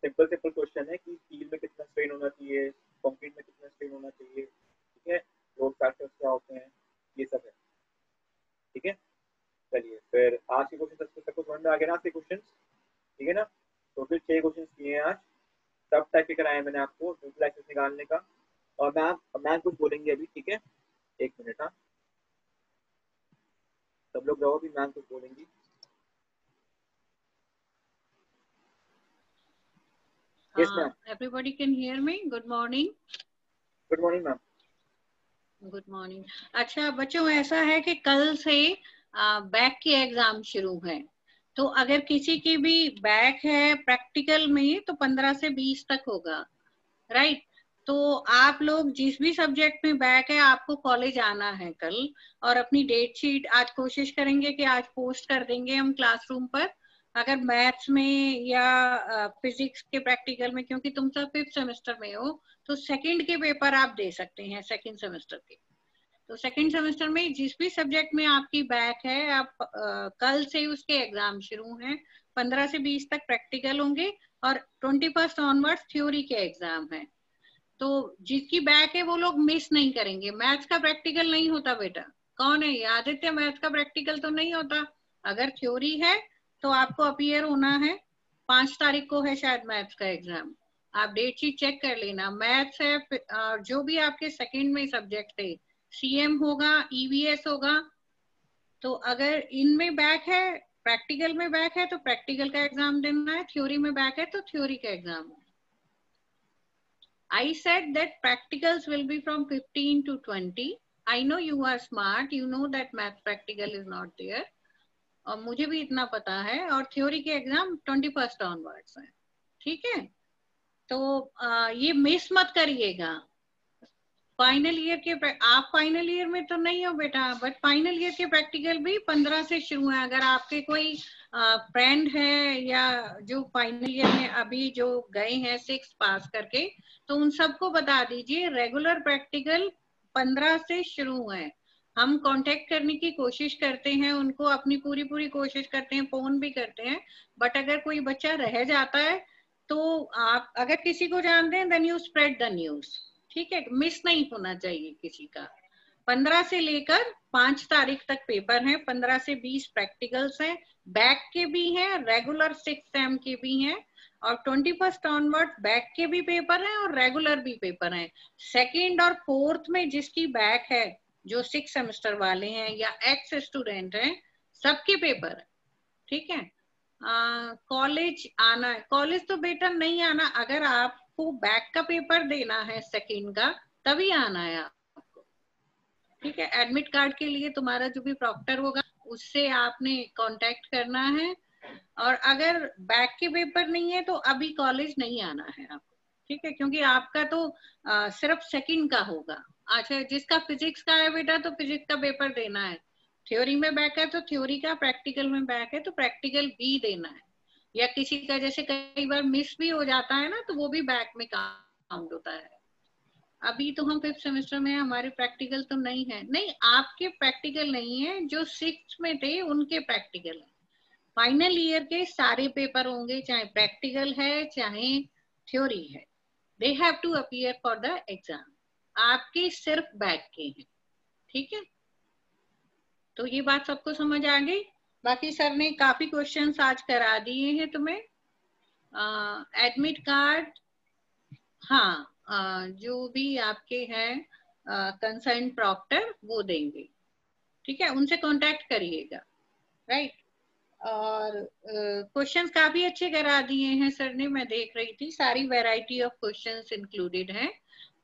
सिंपल सिंपल क्वेश्चन है कि स्टील में कितना स्ट्रेन होना चाहिए, कंक्रीट में कितना स्ट्रेन होना चाहिए। ठीक है, लोड फैक्टर्स क्या होते हैं, ये सब है। ठीक है, चलिए फिर आज के क्वेश्चन सबको समझ में आ गया ना, आज के क्वेश्चन? ठीक है ना, टोटल 6 क्वेश्चन किए हैं आज, सब टाइप के कराए मैंने आपको न्यूट्रल एक्सिस निकालने का। और मैम कुछ बोलेंगे अभी। ठीक है, एक मिनट। हाँ, सब लोग रहो, भी मैम कुछ बोलेंगी। Yes ma'am. Everybody can hear me. Good morning. Good morning ma'am. Good morning. अच्छा बच्चों, ऐसा है कि कल से बैक की एग्जाम शुरू है, तो अगर किसी की भी बैक है प्रैक्टिकल में तो 15 से 20 तक होगा, राइट? तो आप लोग जिस भी सब्जेक्ट में बैक है आपको कॉलेज आना है कल, और अपनी डेट शीट आज कोशिश करेंगे कि आज पोस्ट कर देंगे हम क्लासरूम पर। अगर मैथ्स में या फिजिक्स के प्रैक्टिकल में, क्योंकि तुम सब 5th सेमेस्टर में हो, तो सेकंड के पेपर आप दे सकते हैं सेकंड सेमेस्टर के। तो सेकंड सेमेस्टर में जिस भी सब्जेक्ट में आपकी बैक है, आप कल से उसके एग्जाम शुरू हैं। 15 से 20 तक प्रैक्टिकल होंगे और 21 ऑनवर्ड्स थ्योरी के एग्जाम है। तो जिसकी बैक है वो लोग मिस नहीं करेंगे। मैथ्स का प्रैक्टिकल नहीं होता बेटा। कौन है ये? आदित्य, मैथ्स का प्रैक्टिकल तो नहीं होता। अगर थ्योरी है तो आपको अपीयर होना है। 5 तारीख को है शायद मैथ्स का एग्जाम, आप डेट शीट चेक कर लेना। मैथ्स है, जो भी आपके सेकंड में सब्जेक्ट थे, सीएम होगा, ईवीएस होगा। तो अगर इनमें बैक है, प्रैक्टिकल में बैक है, तो प्रैक्टिकल का एग्जाम देना है, थ्योरी में बैक है तो थ्योरी का exam. I said that practicals will be from 15 to 20. I know you are smart, you know that math practical is not there. और मुझे भी इतना पता है, और थ्योरी के एग्जाम 21 ऑनवर्ड्स हैं। ठीक है, तो ये मिस मत करिएगा। फाइनल ईयर के, आप फाइनल ईयर में तो नहीं हो बेटा, बट फाइनल ईयर के प्रैक्टिकल भी 15 से शुरू है। अगर आपके कोई फ्रेंड है या जो फाइनल ईयर में अभी जो गए हैं 6 पास करके, तो उन सबको बता दीजिए रेगुलर प्रैक्टिकल 15 से शुरू है। हम कांटेक्ट करने की कोशिश करते हैं उनको, अपनी पूरी कोशिश करते हैं, फोन भी करते हैं, बट अगर कोई बच्चा रह जाता है तो आप अगर किसी को जानते हैं then you spread the news. ठीक है, मिस नहीं होना चाहिए किसी का। 15 से लेकर 5 तारीख तक पेपर है, 15 से 20 प्रैक्टिकल्स हैं, बैक के भी हैं, रेगुलर 6 सेम के भी हैं, और 21 ऑनवर्ड बैक के भी पेपर हैं और रेगुलर भी पेपर हैं। सेकंड और फोर्थ में जिसकी बैक है, जो 6 सेमेस्टर वाले हैं या एक्स स्टूडेंट हैं, सबके पेपर है। ठीक है, कॉलेज आना है। कॉलेज तो बेटा नहीं आना, अगर आपको बैक का पेपर देना है सेकंड का तभी आना है आपको। ठीक है, एडमिट कार्ड के लिए तुम्हारा जो भी प्रॉक्टर होगा उससे आपने कांटेक्ट करना है, और अगर बैक के पेपर नहीं है तो अभी कॉलेज नहीं आना है आपको। ठीक है, क्योंकि आपका तो सिर्फ सेकंड का होगा। अच्छा, जिसका फिजिक्स का है बेटा तो फिजिक्स का पेपर देना है। थ्योरी में बैक है तो थ्योरी का, प्रैक्टिकल में बैक है तो प्रैक्टिकल भी देना है। या किसी का जैसे कई बार मिस भी हो जाता है ना, तो वो भी बैक में काउंट होता है। अभी तो हम 5th सेमेस्टर में, हमारे प्रैक्टिकल तो नहीं है। नहीं, आपके प्रैक्टिकल नहीं है, जो 6th में थे उनके प्रैक्टिकल है। फाइनल ईयर के सारे पेपर होंगे, चाहे प्रैक्टिकल है चाहे थ्योरी है, they have to appear for the exam. आपके सिर्फ बैक के हैं, ठीक है। तो ये बात सबको समझ आ गई। बाकी सर ने काफी क्वेश्चंस आज करा दिए हैं तुम्हें। एडमिट कार्ड, हाँ, जो भी आपके हैं कंसर्न प्रॉक्टर वो देंगे, ठीक है, उनसे कांटेक्ट करिएगा, राइट। और क्वेश्चंस काफी अच्छे करा दिए हैं सर ने, मैं देख रही थी, सारी वैरायटी ऑफ क्वेश्चंस इंक्लूडेड हैं।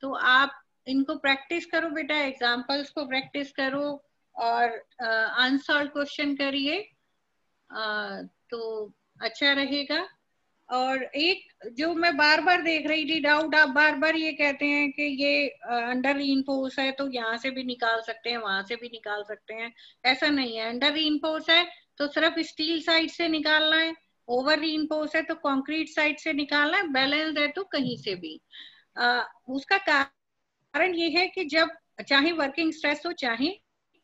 तो आप इनको प्रैक्टिस करो बेटा, एग्जांपल्स को प्रैक्टिस करो और आंसर्ड क्वेश्चन करिए, तो अच्छा रहेगा। और एक जो मैं बार बार देख रही थी डाउट, आप बार बार ये कहते हैं कि ये अंडर रीइंफोर्स है तो यहाँ से भी निकाल सकते हैं, वहां से भी निकाल सकते हैं। ऐसा नहीं है, अंडर रीइंफोर्स है तो सिर्फ स्टील साइड से निकालना है, ओवर रीइंफोर्स है तो कंक्रीट साइड से निकालना है, बैलेंस है तो कहीं से भी। उसका कारण ये है कि जब चाहे वर्किंग स्ट्रेस हो चाहे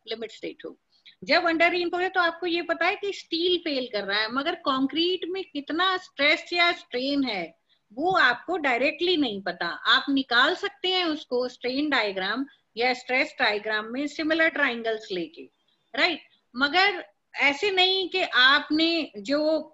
लिमिट स्टेट हो, जब अंडर रीइंफोर्स है तो आपको ये पता है कि स्टील फेल कर रहा है, मगर कंक्रीट में कितना स्ट्रेस या स्ट्रेन है वो आपको डायरेक्टली नहीं पता। आप निकाल सकते हैं उसको स्ट्रेन डायग्राम या स्ट्रेस डायग्राम में सिमिलर ट्राइंगल्स लेके, राइट। मगर ऐसे नहीं कि आपने जो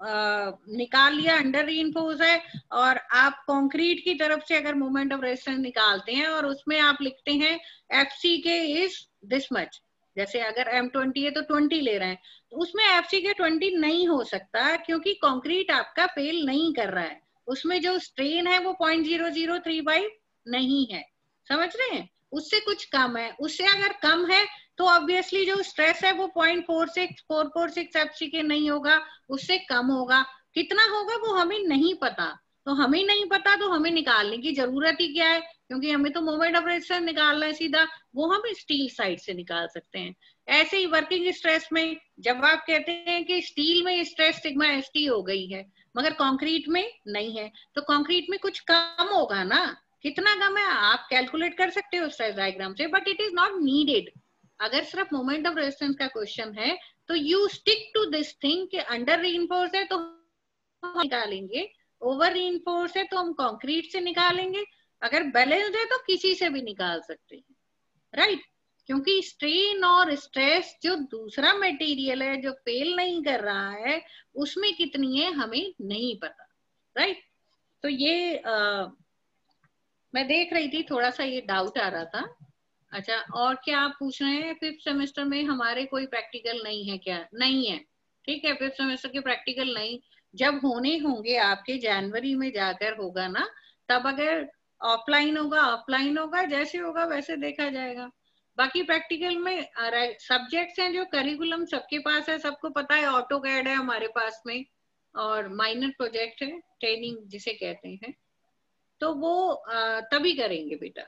निकाल लिया अंडर रीइंफोर्स है और आप कंक्रीट की तरफ से अगर मोमेंट ऑफ रेजिस्टेंस निकालते हैं और उसमें आप लिखते हैं FCK इज दिस मच, जैसे अगर M20 है तो 20 ले रहे हैं, तो उसमें FCK 20 नहीं हो सकता, क्योंकि कंक्रीट आपका फेल नहीं कर रहा है, उसमें जो स्ट्रेन है वो 0.0035 नहीं है, समझ रहे हैं, उससे कुछ कम है। उससे अगर कम है तो ऑब्वियसली जो स्ट्रेस है वो 0.446 FCK नहीं होगा, उससे कम होगा। कितना होगा वो हमें नहीं पता, तो हमें नहीं पता तो हमें निकालने की जरूरत ही क्या है, क्योंकि हमें तो मोमेंट ऑफ रेजिस्टेंस निकालना है सीधा, वो हम स्टील साइड से निकाल सकते हैं। ऐसे ही वर्किंग स्ट्रेस में जब आप कहते हैं कि स्टील में स्ट्रेस सिग्मा ST हो गई है मगर कंक्रीट में नहीं है, तो कंक्रीट में कुछ कम होगा ना, कितना कम है आप कैलकुलेट कर सकते हो स्ट्रेस डायग्राम से, but it is not needed. अगर सिर्फ मोमेंट ऑफ रेजिस्टेंस का क्वेश्चन है तो you stick to this thing कि अंडर रीइंफोर्स है तो हम निकालेंगे, ओवर रीइंफोर्स है तो हम कंक्रीट से निकालेंगे, अगर बैलेंस्ड है तो किसी से भी निकाल सकते हैं, राइट। क्योंकि स्ट्रेन और स्ट्रेस जो दूसरा मटेरियल है जो फेल नहीं कर रहा है उसमें कितनी है हमें नहीं पता, राइट। तो ये मैं देख रही थी, थोड़ा सा ये डाउट आ रहा था। अच्छा, और क्या आप पूछ रहे हैं? 5th सेमेस्टर में हमारे कोई प्रैक्टिकल नहीं है क्या? नहीं है, ठीक है, 5th सेमेस्टर के प्रैक्टिकल नहीं, जब होने होंगे आपके जनवरी में जाकर होगा ना, तब अगर ऑफलाइन होगा, जैसे होगा वैसे देखा जाएगा। बाकी प्रैक्टिकल में सब्जेक्ट्स हैं जो करिकुलम सबके पास है, सबको पता है, ऑटोकैड है हमारे पास में और माइनर प्रोजेक्ट है, ट्रेनिंग जिसे कहते हैं, तो वो तभी करेंगे बेटा,